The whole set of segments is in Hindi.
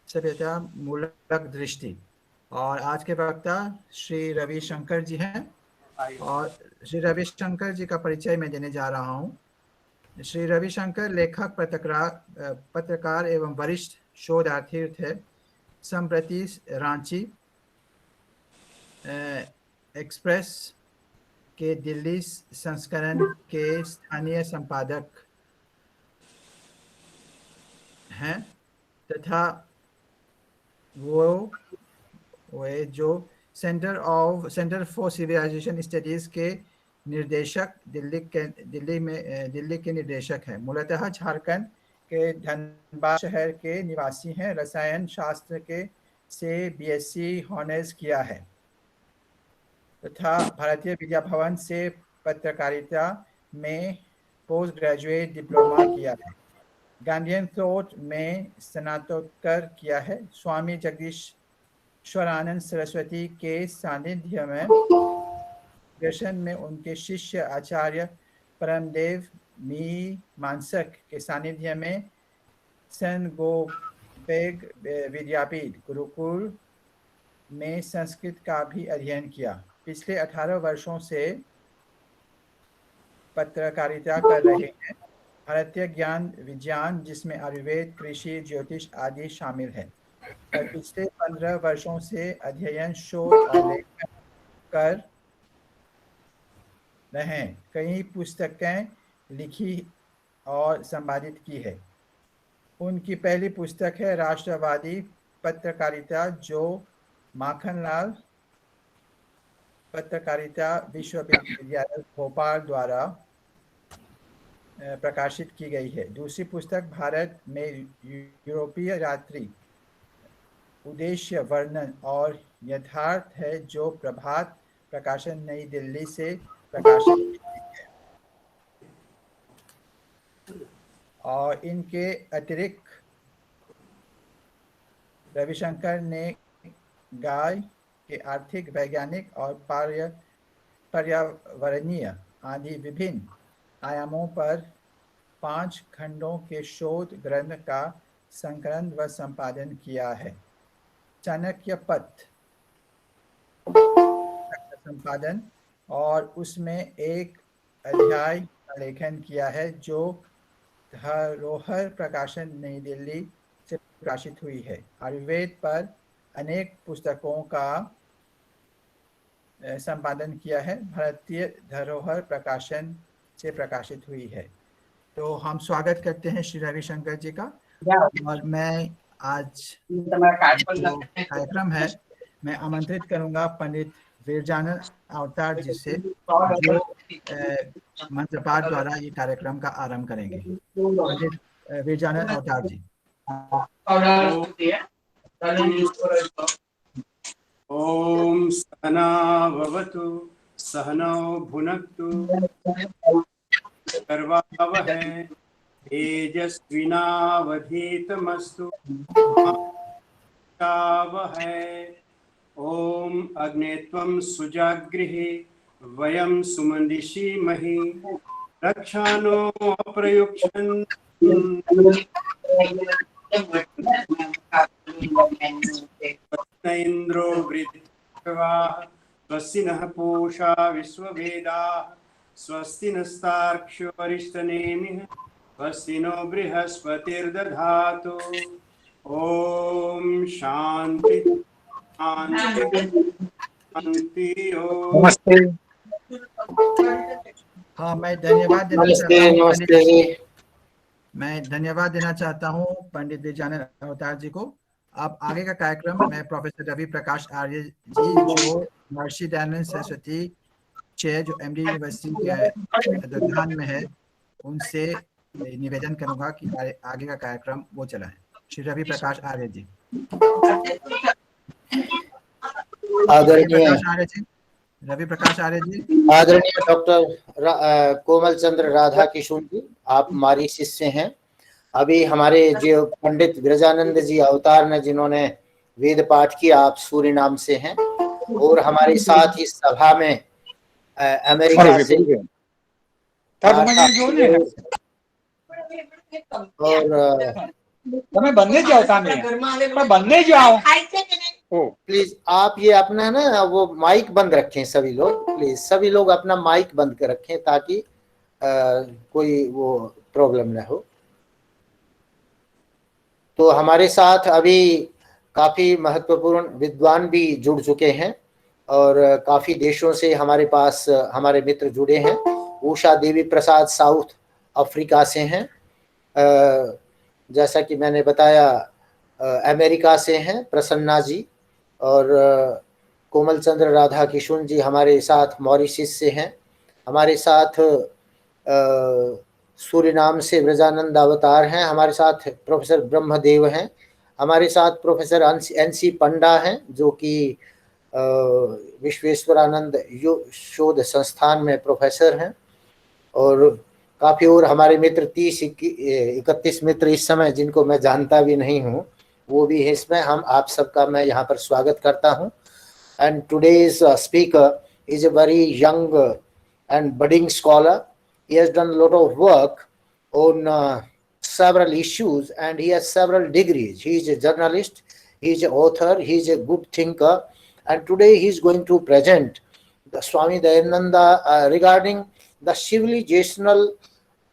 सभ्यता मूलक दृष्टि। और आज के वक्ता श्री रविशंकर जी हैं और श्री रविशंकर जी का परिचय मैं देने जा रहा हूँ। श्री रविशंकर लेखक, पत्रकार एवं वरिष्ठ शोधार्थी थे। संप्रति रांची एक्सप्रेस के दिल्ली संस्करण के स्थानीय संपादक हैं तथा वो जो सेंटर फॉर सिविलाइजेशन स्टडीज के निर्देशक दिल्ली के निर्देशक हैं। मूलतः झारखंड के धनबाद शहर के निवासी हैं। रसायन शास्त्र के से बीएससी ऑनर्स किया है तथा भारतीय विद्या भवन से पत्रकारिता में पोस्ट ग्रेजुएट डिप्लोमा किया है। गांधीयन थॉट में स्नातकोत्तर किया है। स्वामी जगदीश्वरानंद सरस्वती के सानिध्य में दर्शन में उनके शिष्य आचार्य परमदेव मीमांसक के सानिध्य में सन गोपेग विद्यापीठ गुरुकुल में संस्कृत का भी अध्ययन किया। पिछले 18 वर्षों से पत्रकारिता कर रहे हैं। भारतीय ज्ञान विज्ञान, जिसमें आयुर्वेद, कृषि, ज्योतिष आदि शामिल है। और पिछले 15 वर्षों से अध्ययन, शोध और लेखन कर रहे हैं। कई पुस्तकें लिखी और संपादित की है। उनकी पहली पुस्तक है राष्ट्रवादी पत्रकारिता, जो माखनलाल पत्रकारिता विश्वविद्यालय भोपाल द्वारा प्रकाशित की गई है। दूसरी पुस्तक भारत में यूरोपीय यात्री, उद्देश्य वर्णन और यथार्थ है, जो प्रभात प्रकाशन नई दिल्ली से प्रकाशित की गई है। और इनके अतिरिक्त रविशंकर ने गाय के आर्थिक, वैज्ञानिक और पर्यावरणीय आदि विभिन्न आयामों पर 5 खंडों के शोध ग्रंथ का संकलन व संपादन किया है। चाणक्य पथ संपादन और उसमें एक अध्याय का लेखन किया है, जो धरोहर प्रकाशन नई दिल्ली से प्रकाशित हुई है। आयुर्वेद पर अनेक पुस्तकों का संपादन किया है। भारतीय धरोहर प्रकाशन से प्रकाशित हुई है। तो हम स्वागत करते हैं श्री रविशंकर जी का। और मैं आज जो कार्यक्रम है, मैं आमंत्रित करूंगा पंडित वीरजानंद अवतार जी से, जो मंत्रपाठ द्वारा ये कार्यक्रम का आरंभ करेंगे। पंडित वीरजानंद अवतार जी। ओम सहना भवतु सहनौ भुनक्तु सर्ववहै तेजस्विनावधीतमस्तु वहै। ओम अग्नेत्वं सुजागृहे वयं सुमंदिशीमहि रक्षानो अप्रयुक्षन् इन्द्रो वृद्धवाः स्वस्ति नः पूषा विश्ववेदाः स्वस्ति नस्तार्क्ष्यो अरिष्टनेमिः स्वस्ति नो बृहस्पतिर्दधातु। ओम शांति शांति। नमस्ते। हाँ, मैं धन्यवाद देना चाहता हूँ। मैं धन्यवाद देना चाहता हूँ पंडित वीरजानंद अवतार जी को। अब आगे का कार्यक्रम मैं प्रोफेसर रवि प्रकाश आर्य जी, जो महर्षि दयानंद सरस्वती चेयर, जो एमडी यूनिवर्सिटी के तत्वाधान में है, उनसे निवेदन करूंगा कि आगे का कार्यक्रम वो चलाएं। श्री रवि प्रकाश आर्य जी। रवि प्रकाश आर्य जी। आदरणीय डॉक्टर कोमल चंद्र राधा किशोर जी, आप हमारी शिष्य हैं। अभी हमारे जो पंडित वीरजानंद जी अवतार ने, जिन्होंने वेद पाठ किया, आप सूर्य नाम से हैं। और हमारे साथ ही सभा में अमेरिका से और તમે બંને જાઓ તમે પણ બંને જાઓ प्लीज आप ये अपना ना वो माइक बंद रखें सभी लोग, प्लीज सभी लोग अपना माइक बंद कर रखें ताकि कोई वो प्रॉब्लम ना हो। तो हमारे साथ अभी काफी महत्वपूर्ण विद्वान भी जुड़ चुके हैं और काफी देशों से हमारे पास हमारे मित्र जुड़े हैं। उषा देवी प्रसाद साउथ अफ्रीका से हैं, जैसा कि मैंने बताया अमेरिका से हैं प्रसन्ना जी, और कोमल चंद्र राधा किशुन जी हमारे साथ मॉरिशस से हैं। हमारे साथ सूरीनाम से ब्रजानंद अवतार हैं, हमारे साथ प्रोफेसर ब्रह्मदेव हैं, हमारे साथ प्रोफेसर NC पंडा हैं जो कि विश्वेश्वरानंद शोध संस्थान में प्रोफेसर हैं, और काफ़ी और हमारे मित्र 30-31 मित्र इस समय जिनको मैं जानता भी नहीं हूँ वो भी है इसमें। हम आप सबका मैं यहाँ पर स्वागत करता हूँ। And today's speaker is a very young and budding scholar. He has done a lot of work on several issues and he has several degrees. He is a journalist, he is an author, he is a good thinker, and today he is going to present the Swami Dayananda regarding the civilizational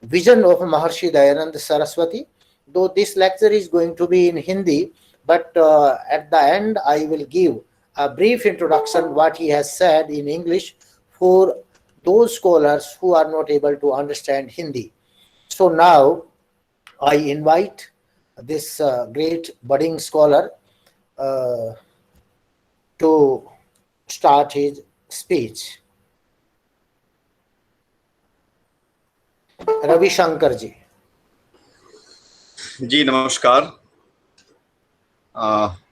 vision of Maharshi Dayananda Saraswati. Though this lecture is going to be in Hindi, but at the end I will give a brief introduction what he has said in English for those scholars who are not able to understand Hindi. So now I invite this great budding scholar to start his speech. Ravi Shankar ji. जी नमस्कार।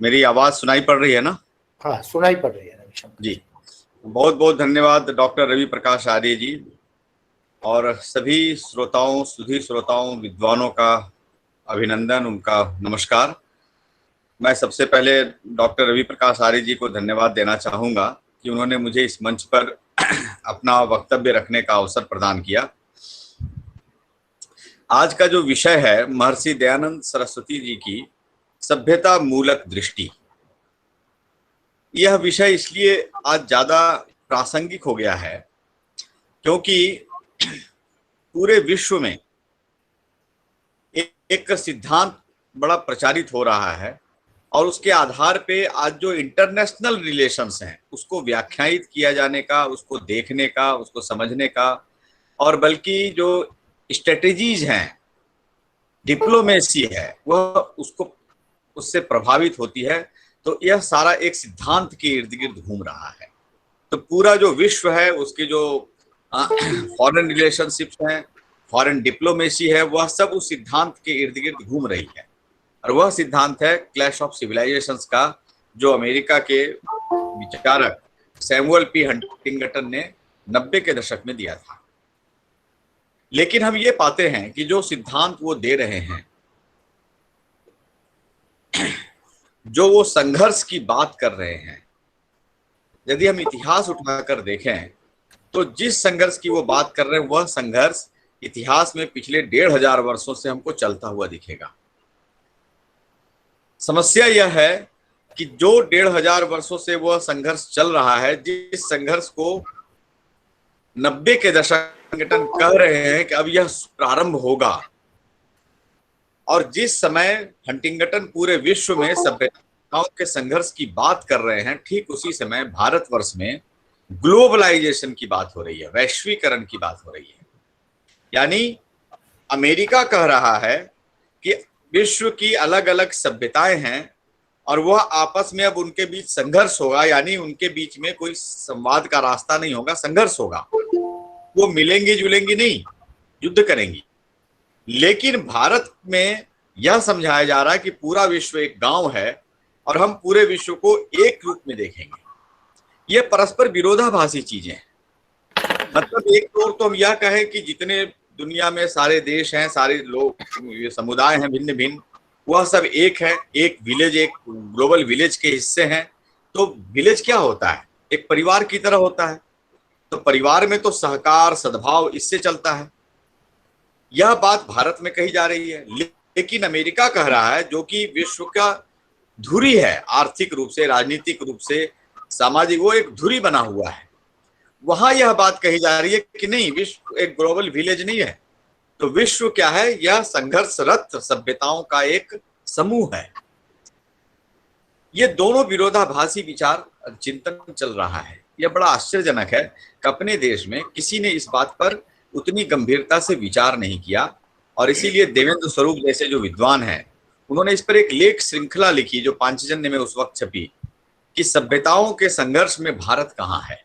मेरी आवाज सुनाई पड़ रही है ना? हाँ सुनाई पड़ रही है रवि शंकर जी। बहुत बहुत धन्यवाद डॉक्टर रवि प्रकाश आर्य जी और सभी श्रोताओं, सुधी श्रोताओं, विद्वानों का अभिनंदन, उनका नमस्कार। मैं सबसे पहले डॉक्टर रवि प्रकाश आर्य जी को धन्यवाद देना चाहूँगा कि उन्होंने मुझे इस मंच पर अपना वक्तव्य रखने का अवसर प्रदान किया। आज का जो विषय है महर्षि दयानंद सरस्वती जी की सभ्यता मूलक दृष्टि, यह विषय इसलिए आज ज्यादा प्रासंगिक हो गया है क्योंकि पूरे विश्व में एक सिद्धांत बड़ा प्रचारित हो रहा है और उसके आधार पे आज जो इंटरनेशनल रिलेशंस हैं उसको व्याख्यायित किया जाने का, उसको देखने का, उसको समझने का, और बल्कि जो स्ट्रेटेजीज हैं, डिप्लोमेसी है, वह उससे प्रभावित होती है। तो यह सारा एक सिद्धांत के इर्द गिर्द घूम रहा है। तो पूरा जो विश्व है उसके जो फॉरेन रिलेशनशिप्स हैं, फॉरेन डिप्लोमेसी है, वह सब उस सिद्धांत के इर्द गिर्द घूम रही है। और वह सिद्धांत है क्लैश ऑफ सिविलाइजेशंस का, जो अमेरिका के विचारक सैमुअल पी हंटिंगटन ने 90 के दशक में दिया था। लेकिन हम ये पाते हैं कि जो सिद्धांत वो दे रहे हैं, जो वो संघर्ष की बात कर रहे हैं, यदि हम इतिहास उठाकर देखें तो जिस संघर्ष की वो बात कर रहे हैं वह संघर्ष इतिहास में पिछले 1500 वर्षों से हमको चलता हुआ दिखेगा। समस्या यह है कि जो 1500 वर्षों से वह संघर्ष चल रहा है, जिस संघर्ष को 90 के दशक संगठन कह रहे हैं कि अब यह प्रारंभ होगा, और जिस समय हंटिंगटन पूरे विश्व में सभ्यताओं के संघर्ष की बात कर रहे हैं, ठीक उसी समय भारतवर्ष में ग्लोबलाइजेशन की बात हो रही है, वैश्वीकरण की बात हो रही है। यानी अमेरिका कह रहा है कि विश्व की अलग अलग सभ्यताएं हैं और वह आपस में अब उनके बीच संघर्ष होगा, यानी उनके बीच में कोई संवाद का रास्ता नहीं होगा, संघर्ष होगा। वो मिलेंगी जुलेंगी नहीं, युद्ध करेंगी। लेकिन भारत में यह समझाया जा रहा है कि पूरा विश्व एक गांव है और हम पूरे विश्व को एक रूप में देखेंगे। ये परस्पर विरोधाभासी चीजें हैं। मतलब एक ओर तो हम यह कहें कि जितने दुनिया में सारे देश हैं, सारे लोग, समुदाय हैं भिन्न भिन्न, वह सब एक है, एक विलेज, एक ग्लोबल विलेज के हिस्से हैं। तो विलेज क्या होता है? एक परिवार की तरह होता है। तो परिवार में तो सहकार, सद्भाव इससे चलता है। यह बात भारत में कही जा रही है। लेकिन अमेरिका कह रहा है, जो कि विश्व का धुरी है, आर्थिक रूप से, राजनीतिक रूप से, सामाजिक, वो एक धुरी बना हुआ है। वहां यह बात कही जा रही है कि नहीं, विश्व एक ग्लोबल विलेज नहीं है, तो विश्व क्या है, यह संघर्षरत सभ्यताओं का एक समूह है। ये दोनों विरोधाभासी विचार चिंतन चल रहा है। यह बड़ा आश्चर्यजनक है कि अपने देश में किसी ने इस बात पर उतनी गंभीरता से विचार नहीं किया, और इसीलिए देवेंद्र स्वरूप जैसे जो विद्वान हैं, उन्होंने इस पर एक लेख श्रृंखला लिखी जो पांचजन्य में उस वक्त छपी, कि सभ्यताओं के संघर्ष में भारत कहाँ है।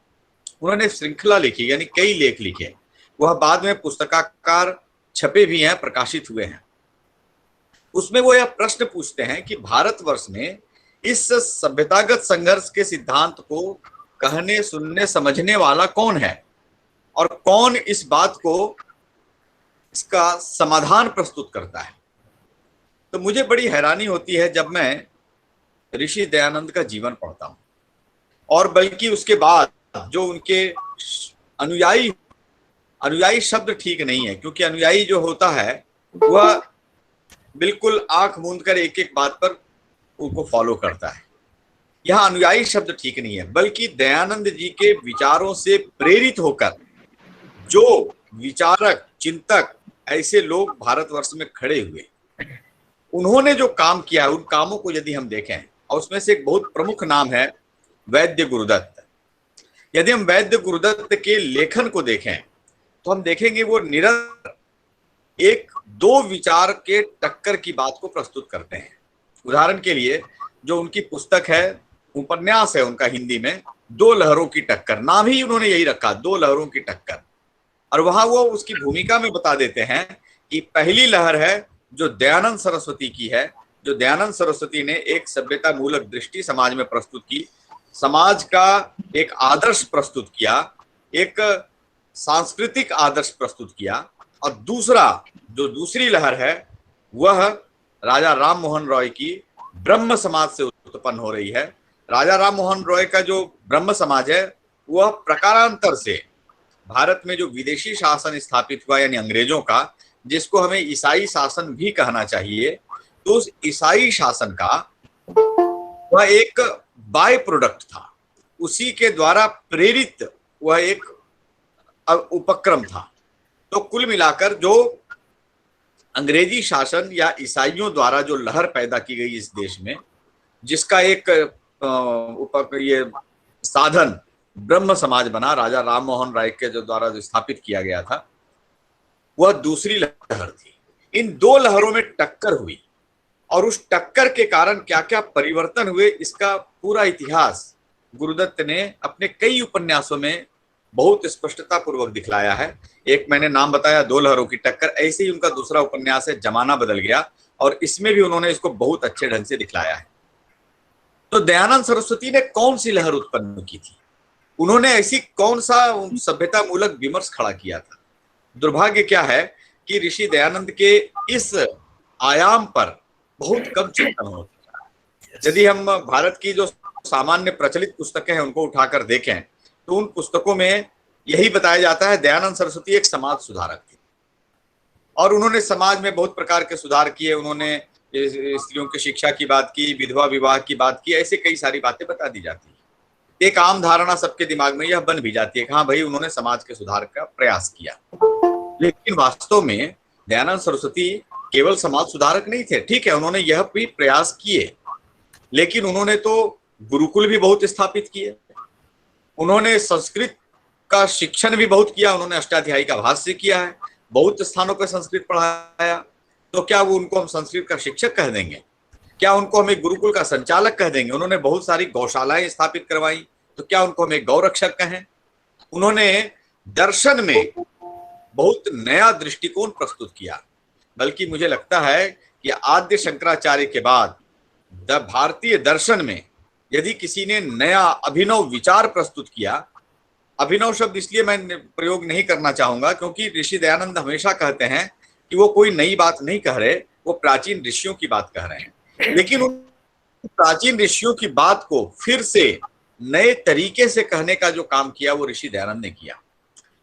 उन्होंने श्रृंखला लिखी, यानी कई लेख लिखे। वह बाद में पुस्तकाकार छपे भी हैं, प्रकाशित हुए हैं। उसमें वो यह प्रश्न पूछते हैं कि भारतवर्ष में इस सभ्यतागत संघर्ष के सिद्धांत को कहने, सुनने, समझने वाला कौन है, और कौन इस बात को, इसका समाधान प्रस्तुत करता है। तो मुझे बड़ी हैरानी होती है जब मैं ऋषि दयानंद का जीवन पढ़ता हूं, और बल्कि उसके बाद जो उनके अनुयायी शब्द ठीक नहीं है, क्योंकि अनुयायी जो होता है वह बिल्कुल आंख मूंद कर एक एक बात पर उनको फॉलो करता है। यहां अनुयायी शब्द ठीक नहीं है, बल्कि दयानंद जी के विचारों से प्रेरित होकर जो विचारक, चिंतक, ऐसे लोग भारतवर्ष में खड़े हुए, उन्होंने जो काम किया है, उन कामों को यदि हम देखें, और उसमें से एक बहुत प्रमुख नाम है वैद्य गुरुदत्त। यदि हम वैद्य गुरुदत्त के लेखन को देखें तो हम देखेंगे वो निरंतर एक दो विचार के टक्कर की बात को प्रस्तुत करते हैं। उदाहरण के लिए जो उनकी पुस्तक है, उपन्यास है उनका हिंदी में, दो लहरों की टक्कर, नाम ही उन्होंने यही रखा, दो लहरों की टक्कर। और वहां वो उसकी भूमिका में बता देते हैं कि पहली लहर है जो दयानंद सरस्वती की है, जो दयानंद सरस्वती ने एक सभ्यता मूलक दृष्टि समाज में प्रस्तुत की, समाज का एक आदर्श प्रस्तुत किया, एक सांस्कृतिक आदर्श प्रस्तुत किया। और दूसरी लहर है वह राजा राम मोहन रॉय की ब्रह्म समाज से उत्पन्न हो रही है। राजा राम मोहन रॉय का जो ब्रह्म समाज है वह प्रकारांतर से भारत में जो विदेशी शासन स्थापित हुआ, यानी अंग्रेजों का, जिसको हमें ईसाई शासन भी कहना चाहिए, तो उस ईसाई शासन का वह एक बाय प्रोडक्ट था, उसी के द्वारा प्रेरित वह एक उपक्रम था। तो कुल मिलाकर जो अंग्रेजी शासन या ईसाइयों द्वारा जो लहर पैदा की गई इस देश में, जिसका एक ये साधन ब्रह्म समाज बना, राजा राम मोहन राय के जो द्वारा जो स्थापित किया गया था, वह दूसरी लहर थी। इन दो लहरों में टक्कर हुई, और उस टक्कर के कारण क्या क्या परिवर्तन हुए, इसका पूरा इतिहास गुरुदत्त ने अपने कई उपन्यासों में बहुत स्पष्टता पूर्वक दिखलाया है। एक मैंने नाम बताया, दो लहरों की टक्कर, ऐसे ही उनका दूसरा उपन्यास है जमाना बदल गया, और इसमें भी उन्होंने इसको बहुत अच्छे ढंग से दिखलाया है। तो दयानंद सरस्वती ने कौन सी लहर उत्पन्न की थी, उन्होंने ऐसी कौन सा सभ्यता मूलक विमर्श खड़ा किया था? दुर्भाग्य क्या है कि ऋषि दयानंद के इस आयाम पर बहुत कम चिंतन होता है। यदि हम भारत की जो सामान्य प्रचलित पुस्तकें हैं उनको उठाकर देखें तो उन पुस्तकों में यही बताया जाता है दयानंद सरस्वती एक समाज सुधारक थे, और उन्होंने समाज में बहुत प्रकार के सुधार किए। उन्होंने स्त्रियों की शिक्षा की बात की, विधवा विवाह की बात की, ऐसे कई सारी बातें बता दी जाती है। एक आम धारणा सबके दिमाग में यह बन भी जाती है कि हाँ भाई, उन्होंने समाज के सुधार का प्रयास किया। लेकिन वास्तव में दयानंद सरस्वती केवल समाज सुधारक नहीं थे। ठीक है, उन्होंने यह भी प्रयास किए, लेकिन उन्होंने तो गुरुकुल भी बहुत स्थापित किए, उन्होंने संस्कृत का शिक्षण भी बहुत किया, उन्होंने अष्टाध्यायी का भाष्य किया है, बहुत स्थानों पर संस्कृत पढ़ाया। तो क्या वो उनको हम संस्कृत का शिक्षक कह देंगे? क्या उनको हम एक गुरुकुल का संचालक कह देंगे? उन्होंने बहुत सारी गौशालाएं स्थापित करवाई, तो क्या उनको हम एक गौरक्षक कहें? उन्होंने दर्शन में बहुत नया दृष्टिकोण प्रस्तुत किया। बल्कि मुझे लगता है कि आद्य शंकराचार्य के बाद भारतीय दर्शन में यदि किसी ने नया अभिनव विचार प्रस्तुत किया, अभिनव शब्द इसलिए मैं प्रयोग नहीं करना चाहूंगा क्योंकि ऋषि दयानंद हमेशा कहते हैं कि वो कोई नई बात नहीं कह रहे, वो प्राचीन ऋषियों की बात कह रहे हैं। लेकिन उन प्राचीन ऋषियों की बात को फिर से नए तरीके से कहने का जो काम किया वो ऋषि दयानंद ने किया।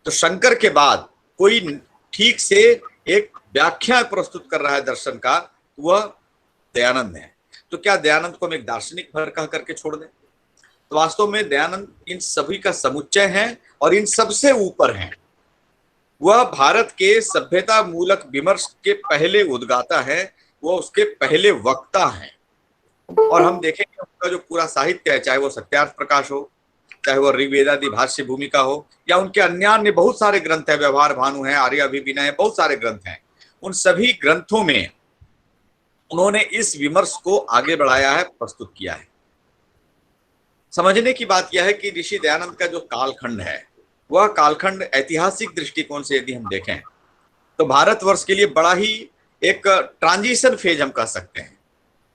तो शंकर के बाद कोई ठीक से एक व्याख्या प्रस्तुत कर रहा है दर्शन का, वह दयानंद है। तो क्या दयानंद को हम एक दार्शनिक भर कह करके छोड़ दें? तो वास्तव में दयानंद इन सभी का समुच्चय है और इन सबसे ऊपर है। वह भारत के सभ्यता मूलक विमर्श के पहले उद्गाता है, वह उसके पहले वक्ता है। और हम देखेंगे उनका जो पूरा साहित्य है, चाहे वो सत्यार्थ प्रकाश हो, चाहे वो ऋग्वेदादि भाष्य भूमिका हो, या उनके अन्य बहुत सारे ग्रंथ है, व्यवहार भानु है, आर्य अभिविनय है, बहुत सारे ग्रंथ हैं। उन सभी ग्रंथों में उन्होंने इस विमर्श को आगे बढ़ाया है, प्रस्तुत किया है। समझने की बात यह है कि ऋषि दयानंद का जो कालखंड है, वह कालखंड ऐतिहासिक दृष्टिकोण से यदि हम देखें तो भारतवर्ष के लिए बड़ा ही एक ट्रांजिशन फेज हम कह सकते हैं,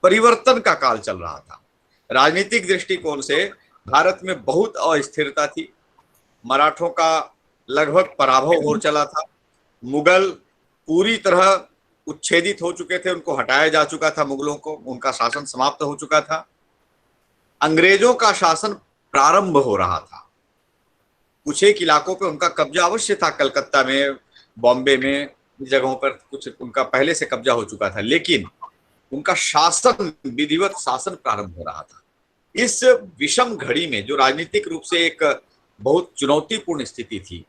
परिवर्तन का काल चल रहा था। राजनीतिक दृष्टिकोण से भारत में बहुत अस्थिरता थी, मराठों का लगभग पराभव हो चला था, मुगल पूरी तरह उच्छेदित हो चुके थे, उनको हटाया जा चुका था, मुगलों को, उनका शासन समाप्त हो चुका था, अंग्रेजों का शासन प्रारंभ हो रहा था। कुछ एक इलाकों पे उनका कब्जा अवश्य था, कलकत्ता में, बॉम्बे में, जगहों पर कुछ उनका पहले से कब्जा हो चुका था, लेकिन उनका शासन, विधिवत शासन प्रारंभ हो रहा था। इस विषम घड़ी में जो राजनीतिक रूप से एक बहुत चुनौतीपूर्ण स्थिति थी,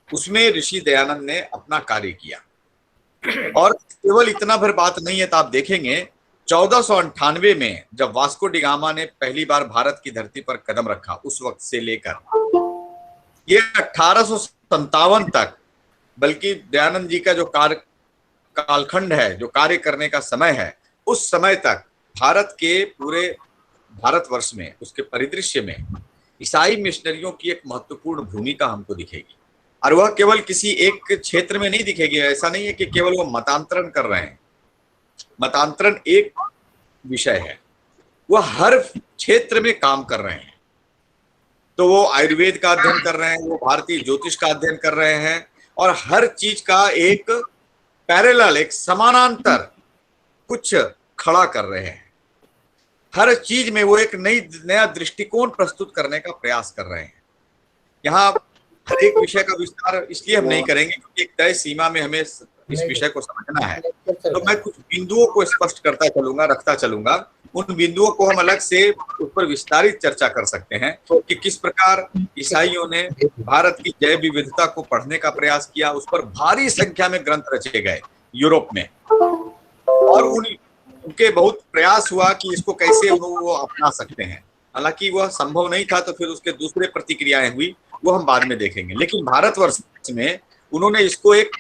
उसमें ऋषि दयानंद ने अपना कार्य किया। और केवल इतना भर बात नहीं है, तो आप देखेंगे 1498 में जब वास्को डी गामा ने पहली बार भारत की धरती पर कदम रखा, उस वक्त से लेकर ये 1857 तक, बल्कि दयानंद जी का जो कालखंड है, जो कार्य करने का समय है, उस समय तक भारत के पूरे भारतवर्ष में, उसके परिदृश्य में ईसाई मिशनरियों की एक महत्वपूर्ण भूमिका हमको दिखेगी। और वह केवल किसी एक क्षेत्र में नहीं दिखेगी। ऐसा नहीं है कि केवल वो मतांतरण कर रहे हैं, मतांतरण एक विषय है, वह हर क्षेत्र में काम कर रहे हैं। तो वो आयुर्वेद का अध्ययन कर रहे हैं, वो भारतीय ज्योतिष का अध्ययन कर रहे हैं, और हर चीज का एक पैरेलल, एक समानांतर कुछ खड़ा कर रहे हैं। हर चीज में वो एक नया दृष्टिकोण प्रस्तुत करने का प्रयास कर रहे हैं। यहाँ हर एक विषय का विस्तार इसलिए हम नहीं करेंगे क्योंकि एक तय सीमा में हमें इस विषय को समझना है। तो मैं कुछ बिंदुओं को स्पष्ट करता चलूंगा, रखता चलूंगा। उन बिंदुओं को हम अलग से उस पर विस्तारित चर्चा कर सकते हैं कि किस प्रकार ईसाइयों ने भारत की जैव विविधता को पढ़ने का प्रयास किया। उस पर भारी संख्या में ग्रंथ रचे गए यूरोप में, और उनके बहुत प्रयास हुआ कि इसको कैसे वो अपना सकते हैं। हालांकि वह संभव नहीं था, तो फिर उसके दूसरे प्रतिक्रियाएं हुई, वो हम बाद में देखेंगे। लेकिन भारतवर्ष में उन्होंने इसको एक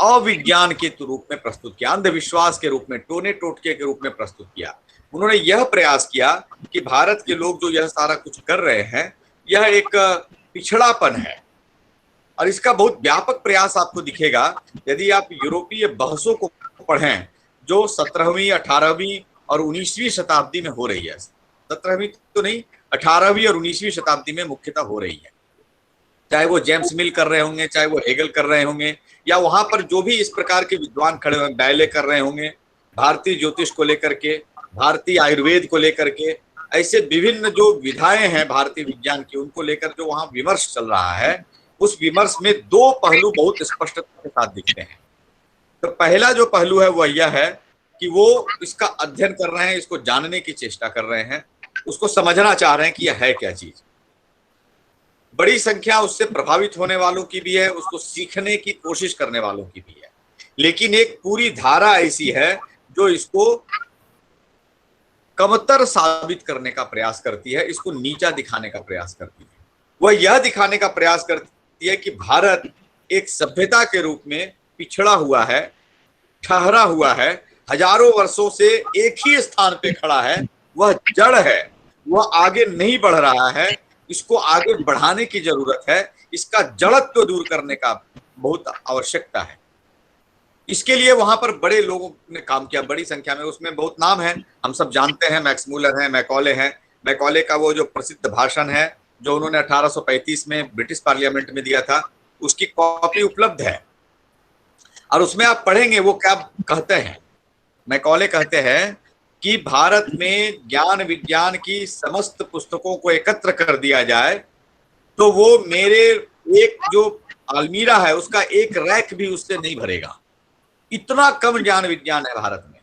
अविज्ञान के रूप में प्रस्तुत किया, अंधविश्वास के रूप में, टोने टोटके के रूप में प्रस्तुत किया। उन्होंने यह प्रयास किया कि भारत के लोग जो यह सारा कुछ कर रहे हैं, यह एक पिछड़ापन है। और इसका बहुत व्यापक प्रयास आपको दिखेगा यदि आप यूरोपीय बहसों को पढ़ें, जो 17वीं, 18वीं और 19वीं शताब्दी में हो रही है। 17वीं तो नहीं, 18वीं और 19वीं शताब्दी में मुख्यतः हो रही है। चाहे वो जेम्स मिल कर रहे होंगे, चाहे वो हेगल कर रहे होंगे, या वहां पर जो भी इस प्रकार के विद्वान खड़े हुए, बैले कर रहे होंगे, भारतीय ज्योतिष को लेकर के, भारतीय आयुर्वेद को लेकर के, ऐसे विभिन्न जो विधाएं हैं भारतीय विज्ञान की, उनको लेकर जो वहां विमर्श चल रहा है, उस विमर्श में दो पहलू बहुत स्पष्टता के साथ दिखते हैं। तो पहला जो पहलू है वह यह है कि वो इसका अध्ययन कर रहे हैं, इसको जानने की चेष्टा कर रहे हैं, उसको समझना चाह रहे हैं कि यह है क्या चीज। बड़ी संख्या उससे प्रभावित होने वालों की भी है, उसको सीखने की कोशिश करने वालों की भी है। लेकिन एक पूरी धारा ऐसी है जो इसको कमतर साबित करने का प्रयास करती है, इसको नीचा दिखाने का प्रयास करती है। वह यह दिखाने का प्रयास करती है कि भारत एक सभ्यता के रूप में पिछड़ा हुआ है, ठहरा हुआ है, हजारों वर्षों से एक ही स्थान पे खड़ा है, वह जड़ है, वह आगे नहीं बढ़ रहा है, इसको आगे बढ़ाने की जरूरत है, इसका जड़त्व दूर करने का बहुत आवश्यकता है। इसके लिए वहां पर बड़े लोगों ने काम किया, बड़ी संख्या में, उसमें बहुत नाम है, हम सब जानते हैं, मैक्स मूलर हैं, मैकॉले हैं। मैकॉले का वो जो प्रसिद्ध भाषण है जो उन्होंने 1835 में ब्रिटिश पार्लियामेंट में दिया था, उसकी कॉपी उपलब्ध है, और उसमें आप पढ़ेंगे वो क्या कहते हैं। मैकॉले कहते हैं कि भारत में ज्ञान विज्ञान की समस्त पुस्तकों को एकत्र कर दिया जाए तो वो मेरे एक जो अलमीरा है उसका एक रैक भी उससे नहीं भरेगा। इतना कम ज्ञान विज्ञान है भारत में।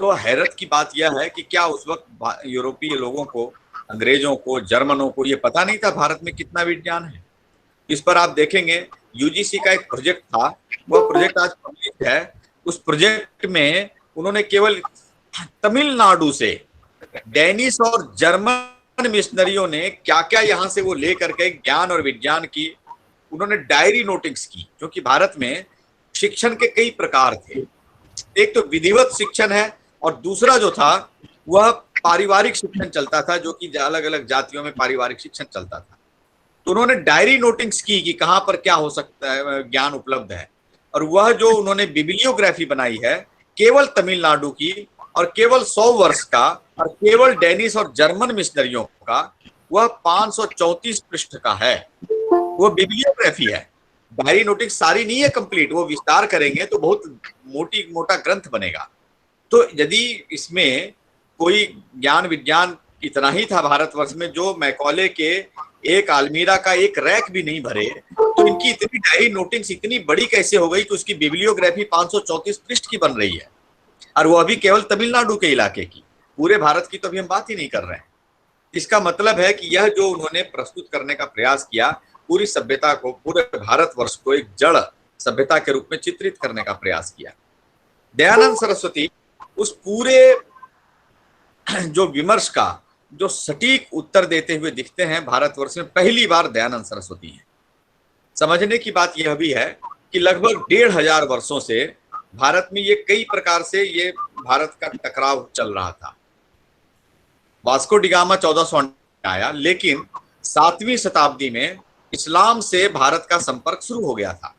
तो हैरत की बात यह है कि क्या उस वक्त यूरोपीय लोगों को, अंग्रेजों को, जर्मनों को ये पता नहीं था भारत में कितना विज्ञान है। इस पर आप देखेंगे यूजीसी का एक प्रोजेक्ट था, वह प्रोजेक्ट आज पब्लिश है। उस प्रोजेक्ट में उन्होंने केवल तमिलनाडु से डेनिश और जर्मन मिशनरियों ने क्या क्या यहां से वो लेकर के ज्ञान और विज्ञान की उन्होंने डायरी नोटिंग्स की, क्योंकि भारत में शिक्षण के कई प्रकार थे। एक तो विधिवत शिक्षण है और दूसरा जो था वह पारिवारिक शिक्षण चलता था, जो कि अलग अलग जातियों में पारिवारिक शिक्षण चलता था। तो उन्होंने डायरी नोटिंग्स की कि कहां पर क्या हो सकता है, ज्ञान उपलब्ध है। और वह जो उन्होंने बिब्लियोग्राफी बनाई है केवल तमिलनाडु की और केवल 100 वर्ष का और केवल डेनिश और जर्मन मिशनरियों का, वह 534 पृष्ठ का है। वो बिब्लियोग्राफी है, डायरी नोटिंग्स सारी नहीं है कंप्लीट, वो विस्तार करेंगे तो बहुत मोटा ग्रंथ बनेगा। तो यदि इसमें कोई ज्ञान विज्ञान इतना ही था भारतवर्ष में जो मैकॉले के एक अलमीरा का एक रैक भी नहीं भरे, तो इनकी इतनी डायरी नोटिंग्स इतनी बड़ी कैसे हो गई कि उसकी बिब्लियोग्राफी 534 पृष्ठ की बन रही है, और वो अभी केवल तमिलनाडु के इलाके की, पूरे भारत की तो अभी हम बात ही नहीं कर रहे हैं। इसका मतलब है कि यह जो उन्होंने प्रस्तुत करने का प्रयास किया, पूरी सभ्यता को, पूरे भारतवर्ष को एक जड़ सभ्यता के रूप में चित्रित करने का प्रयास किया। दयानंद सरस्वती उस पूरे जो विमर्श का जो सटीक उत्तर देते हुए दिखते हैं भारतवर्ष में, पहली बार दयानंद सरस्वती हैं। समझने की बात यह भी है कि लगभग 1500 वर्षों से भारत में ये कई प्रकार से ये भारत का टकराव चल रहा था। वास्को डी गामा 1400 आया, लेकिन 7वीं शताब्दी में इस्लाम से भारत का संपर्क शुरू हो गया था,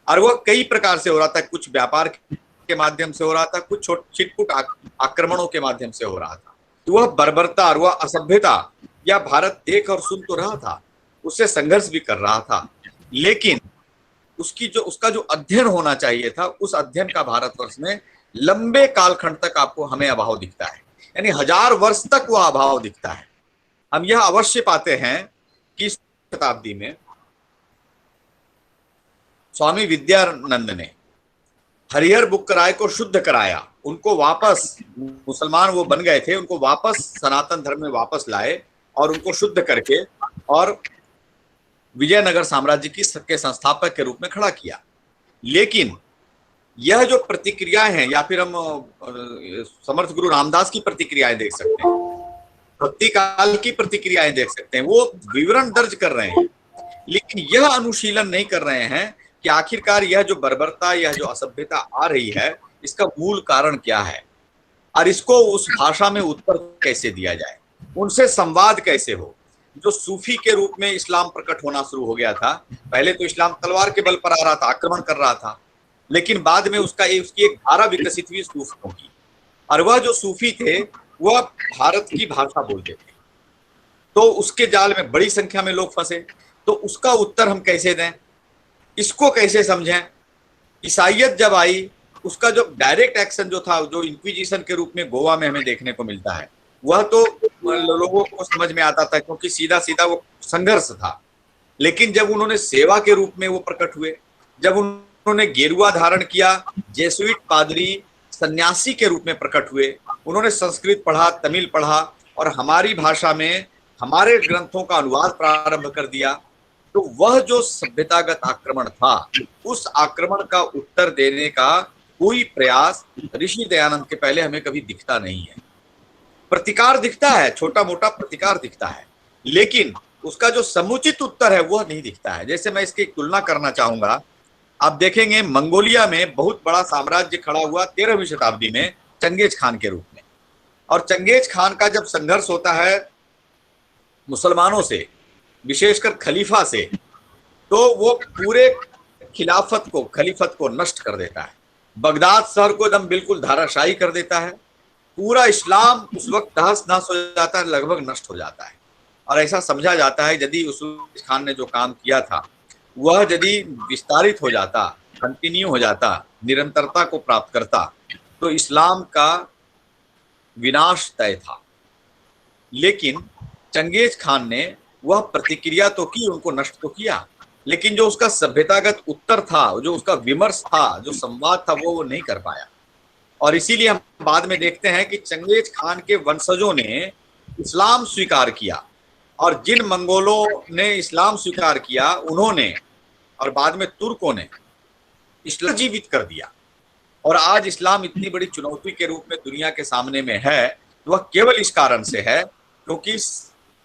और वह कई प्रकार से हो रहा था। कुछ व्यापार के माध्यम से हो रहा था, कुछ छिटपुट आक्रमणों के माध्यम से हो रहा था। तो वह बर्बरता और वह असभ्यता या भारत देख और सुन तो रहा था, उससे संघर्ष भी कर रहा था, लेकिन उसका जो अध्ययन होना चाहिए था, उस अध्ययन का भारतवर्ष में लंबे कालखंड तक आपको हमें अभाव दिखता है, यानी 1000 वर्ष तक वह अभाव दिखता है। हम यह अवश्य पाते हैं कि शताब्दी में स्वामी विद्यानंद ने हरिहर बुक्कराय को शुद्ध कराया, उनको वापस, मुसलमान वो बन गए थे, उनको वापस सनातन धर्म में वापस लाए और उनको शुद्ध करके और विजयनगर साम्राज्य के संस्थापक के रूप में खड़ा किया। लेकिन यह जो प्रतिक्रियाएं हैं, या फिर हम समर्थ गुरु रामदास की प्रतिक्रियाएं देख सकते हैं, भक्ति काल की प्रतिक्रियाएं देख सकते हैं, वो विवरण दर्ज कर रहे हैं, लेकिन यह अनुशीलन नहीं कर रहे हैं कि आखिरकार यह जो बर्बरता, यह जो असभ्यता आ रही है, इसका मूल कारण क्या है और इसको उस भाषा में उत्तर कैसे दिया जाए, उनसे संवाद कैसे हो। जो सूफी के रूप में इस्लाम प्रकट होना शुरू हो गया था, पहले तो इस्लाम तलवार के बल पर आ रहा था, आक्रमण कर रहा था, लेकिन बाद में उसकी एक धारा विकसित हुई सूफियों की, और वह जो सूफी थे वह भारत की भाषा बोलते थे। तो उसके जाल में बड़ी संख्या में लोग फंसे। तो उसका उत्तर हम कैसे दें, इसको कैसे समझें। ईसाइयत जब आई, उसका जो डायरेक्ट एक्शन जो था, जो इंक्विजिशन के रूप में गोवा में हमें देखने को मिलता है, वह तो लोगों को समझ में आता था क्योंकि सीधा सीधा वो संघर्ष था। लेकिन जब उन्होंने सेवा के रूप में वो प्रकट हुए, जब उन्होंने गेरुआ धारण किया, जेसुइट पादरी सन्यासी के रूप में प्रकट हुए, उन्होंने संस्कृत पढ़ा, तमिल पढ़ा और हमारी भाषा में हमारे ग्रंथों का अनुवाद प्रारंभ कर दिया, तो वह जो सभ्यतागत आक्रमण था, उस आक्रमण का उत्तर देने का कोई प्रयास ऋषि दयानंद के पहले हमें कभी दिखता नहीं है। प्रतिकार दिखता है, छोटा मोटा प्रतिकार दिखता है, लेकिन उसका जो समुचित उत्तर है वह नहीं दिखता है। जैसे मैं इसकी तुलना करना चाहूंगा, आप देखेंगे मंगोलिया में बहुत बड़ा साम्राज्य खड़ा हुआ 13वीं शताब्दी में चंगेज खान के रूप में, और चंगेज खान का जब संघर्ष होता है मुसलमानों से, विशेषकर खलीफा से, तो वो पूरे खलीफत को नष्ट कर देता है, बगदाद शहर को एकदम बिल्कुल धाराशाही कर देता है, पूरा इस्लाम उस वक्त तहस नहस हो जाता है, लगभग नष्ट हो जाता है। और ऐसा समझा जाता है यदि उस खान ने जो काम किया था वह यदि विस्तारित हो जाता, कंटिन्यू हो जाता, निरंतरता को प्राप्त करता, तो इस्लाम का विनाश तय था। लेकिन चंगेज खान ने वह प्रतिक्रिया तो की, उनको नष्ट तो किया, लेकिन जो उसका सभ्यतागत उत्तर था, जो उसका विमर्श था, जो संवाद था, वो नहीं कर पाया। और इसीलिए हम बाद में देखते हैं कि चंगेज खान के वंशजों ने इस्लाम स्वीकार किया, और जिन मंगोलों ने इस्लाम स्वीकार किया उन्होंने, और बाद में तुर्कों ने इस्लाम जीवित कर दिया। और आज इस्लाम इतनी बड़ी चुनौती के रूप में दुनिया के सामने में है, तो वह केवल इस कारण से है क्योंकि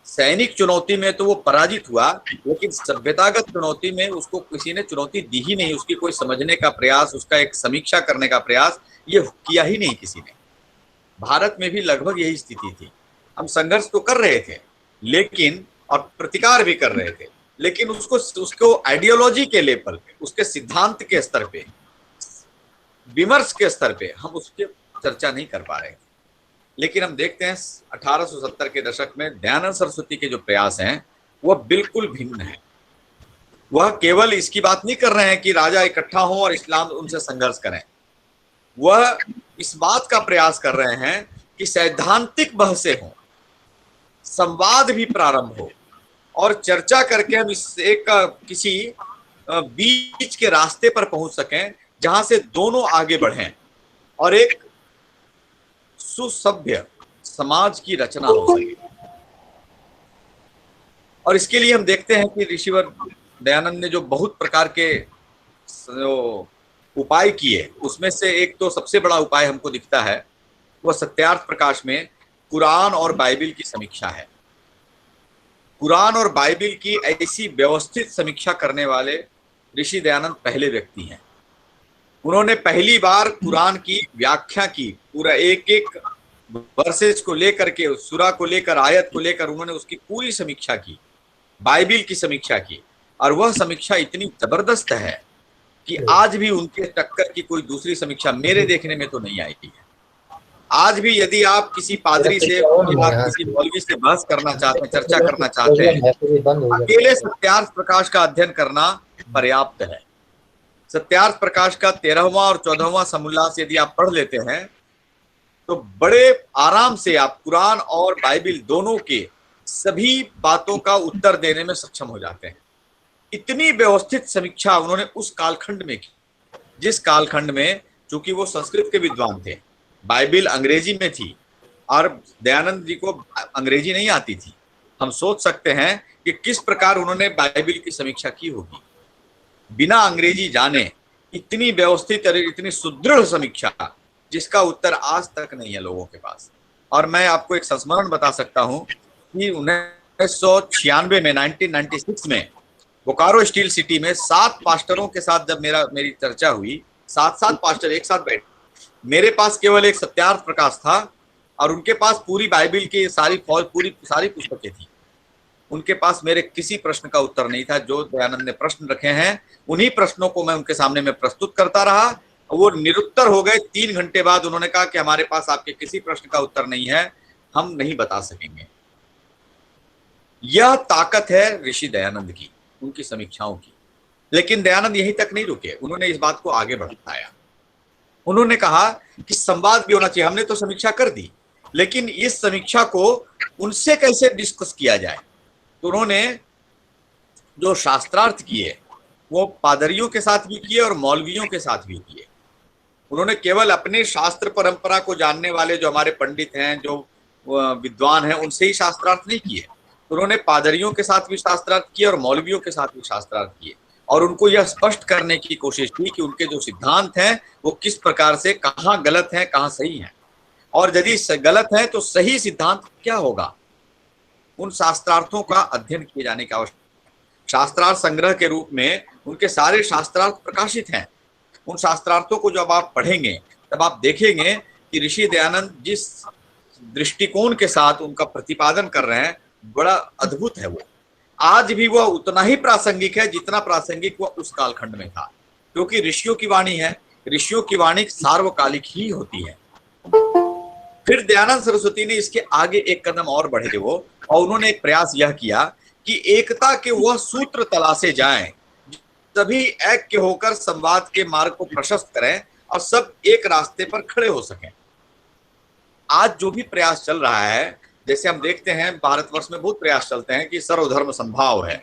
सैनिक चुनौती में तो वो पराजित हुआ, लेकिन सभ्यतागत चुनौती में उसको किसी ने चुनौती दी ही नहीं। उसकी कोई समझने का प्रयास, उसका एक समीक्षा करने का प्रयास ये किया ही नहीं किसी ने। भारत में भी लगभग यही स्थिति थी। हम संघर्ष तो कर रहे थे, लेकिन और प्रतिकार भी कर रहे थे, लेकिन उसको आइडियोलॉजी के लेवल पे, उसके सिद्धांत के स्तर पे, विमर्श के स्तर पे हम उसके चर्चा नहीं कर पा रहे। लेकिन हम देखते हैं 1870 के दशक में दयानंद सरस्वती के जो प्रयास हैं वह बिल्कुल भिन्न है। वह केवल इसकी बात नहीं कर रहे हैं कि राजा इकट्ठा हो और इस्लाम उनसे संघर्ष करें, वह इस बात का प्रयास कर रहे हैं कि सैद्धांतिक बहसें हों, संवाद भी प्रारंभ हो, और चर्चा करके हम इस एक किसी बीच के रास्ते पर पहुंच सकें जहां से दोनों आगे बढ़ें और एक सुसभ्य समाज की रचना हो सके। और इसके लिए हम देखते हैं कि ऋषिवर दयानंद ने जो बहुत प्रकार के उपाय किए, उसमें से एक तो सबसे बड़ा उपाय हमको दिखता है, वह सत्यार्थ प्रकाश में कुरान और बाइबिल की समीक्षा है। कुरान और बाइबिल की ऐसी व्यवस्थित समीक्षा करने वाले ऋषि दयानंद पहले व्यक्ति हैं। उन्होंने पहली बार कुरान की व्याख्या की, पूरा एक एक वर्सेस को लेकर के, सूरा को लेकर, आयत को लेकर उन्होंने उसकी पूरी समीक्षा की, बाइबिल की समीक्षा की। और वह समीक्षा इतनी जबरदस्त है कि आज भी उनके टक्कर की कोई दूसरी समीक्षा मेरे देखने में तो नहीं आई है। आज भी यदि आप किसी पादरी से या किसी मौलवी से बहस करना चाहते हैं, चर्चा करना चाहते हैं, अकेले सत्यार्थ प्रकाश का अध्ययन करना पर्याप्त है। सत्यार्थ प्रकाश का 13वां और 14वां समोल्लास यदि आप पढ़ लेते हैं तो बड़े आराम से आप कुरान और बाइबिल दोनों के सभी बातों का उत्तर देने में सक्षम हो जाते हैं। इतनी व्यवस्थित समीक्षा उन्होंने उस कालखंड में की, जिस कालखंड में, चूंकि वो संस्कृत के विद्वान थे, बाइबिल अंग्रेजी में थी और दयानंद जी को अंग्रेजी नहीं आती थी। हम सोच सकते हैं कि किस प्रकार उन्होंने बाइबिल की समीक्षा की होगी। बिना अंग्रेजी जाने इतनी व्यवस्थित और इतनी सुदृढ़ समीक्षा, जिसका उत्तर आज तक नहीं है लोगों के पास। और मैं आपको एक संस्मरण बता सकता हूं कि 1996 में, 1996 में बोकारो स्टील सिटी में 7 पास्टरों के साथ जब मेरी चर्चा हुई, 7 पास्टर एक साथ बैठे, मेरे पास केवल एक सत्यार्थ प्रकाश था और उनके पास पूरी बाइबिल की सारी पुस्तकें थी। उनके पास मेरे किसी प्रश्न का उत्तर नहीं था। जो दयानंद ने प्रश्न रखे हैं उन्हीं प्रश्नों को मैं उनके सामने में प्रस्तुत करता रहा। वो निरुत्तर हो गए। 3 घंटे बाद उन्होंने कहा कि हमारे पास आपके किसी प्रश्न का उत्तर नहीं है, हम नहीं बता सकेंगे। यह ताकत है ऋषि दयानंद की, उनकी समीक्षाओं की। लेकिन दयानंद यहीं तक नहीं रुके, उन्होंने इस बात को आगे बढ़ाया। उन्होंने कहा कि संवाद भी होना चाहिए। हमने तो समीक्षा कर दी, लेकिन इस समीक्षा को उनसे कैसे डिस्कस किया जाए। तो उन्होंने जो शास्त्रार्थ किए वो पादरियों के साथ भी किए और मौलवियों के साथ भी किए। उन्होंने केवल अपने शास्त्र परंपरा को जानने वाले जो हमारे पंडित हैं, जो विद्वान हैं, उनसे ही शास्त्रार्थ नहीं किए। उन्होंने पादरियों के साथ भी शास्त्रार्थ किए और मौलवियों के साथ भी शास्त्रार्थ किए, और उनको यह स्पष्ट करने की कोशिश की कि उनके जो सिद्धांत हैं वो किस प्रकार से, कहाँ गलत हैं, कहाँ सही हैं, और यदि गलत है तो सही सिद्धांत क्या होगा। उन शास्त्रार्थों का अध्ययन किए जाने की आवश्यकता। शास्त्रार्थ संग्रह के रूप में उनके सारे शास्त्रार्थ प्रकाशित हैं। उन शास्त्रार्थों को जब आप पढ़ेंगे तब आप देखेंगे कि ऋषि दयानंद जिस दृष्टिकोण के साथ उनका प्रतिपादन कर रहे हैं, बड़ा अद्भुत है। वो आज भी वह उतना ही प्रासंगिक है जितना प्रासंगिक वह उस कालखंड में था, क्योंकि ऋषियों की वाणी है। ऋषियों की वाणी सार्वकालिक ही होती है। फिर दयानंद सरस्वती ने इसके आगे एक कदम और बढ़े वो, और उन्होंने एक प्रयास यह किया कि एकता के वह सूत्र तलाशे जाएं, सभी ऐक्य होकर संवाद के मार्ग को प्रशस्त करें और सब एक रास्ते पर खड़े हो सकें। आज जो भी प्रयास चल रहा है, जैसे हम देखते हैं भारतवर्ष में बहुत प्रयास चलते हैं कि सर्वधर्म संभाव है,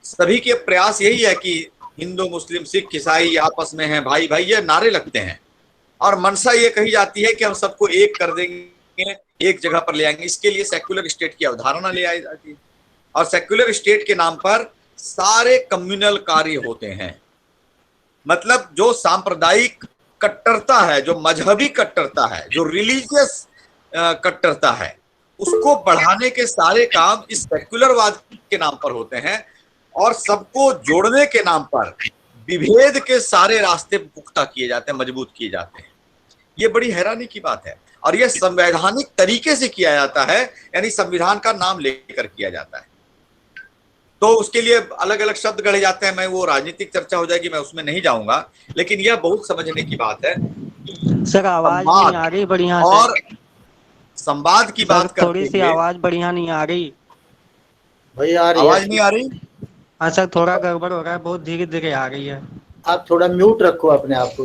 सभी के प्रयास यही है कि हिंदू मुस्लिम सिख ईसाई आपस में हैं, भाई भाई, ये नारे लगते हैं। और मनसा ये कही जाती है कि हम सबको एक कर देंगे, एक जगह पर ले आएंगे। इसके लिए सेक्युलर स्टेट की अवधारणा ले आई जाती है। और सेक्युलर स्टेट के नाम पर सारे कम्युनल कार्य होते हैं। मतलब जो सांप्रदायिक कट्टरता है, जो मजहबी कट्टरता है, जो रिलीजियस कट्टरता है, उसको बढ़ाने के सारे काम इस सेक्युलरवाद के नाम पर होते हैं। और सबको जोड़ने के नाम पर विभेद के सारे रास्ते पुख्ता किए जाते हैं, मजबूत किए जाते हैं। ये बड़ी हैरानी की बात है। और यह संवैधानिक तरीके से किया जाता है, यानी संविधान का नाम लेकर किया जाता है। तो उसके लिए अलग अलग शब्द गढ़े जाते हैं। मैं वो राजनीतिक चर्चा हो जाएगी, मैं उसमें नहीं जाऊंगा। लेकिन यह बहुत समझने की बात है। सर आवाज नहीं आ रही बढ़िया से। और संवाद की बात करते थोड़ी सी आवाज बढ़िया नहीं आ रही भैया। आवाज नहीं आ रही? हाँ सर, थोड़ा गड़बड़ हो रहा है, बहुत धीरे धीरे आ रही है। आप थोड़ा म्यूट रखो अपने आप को।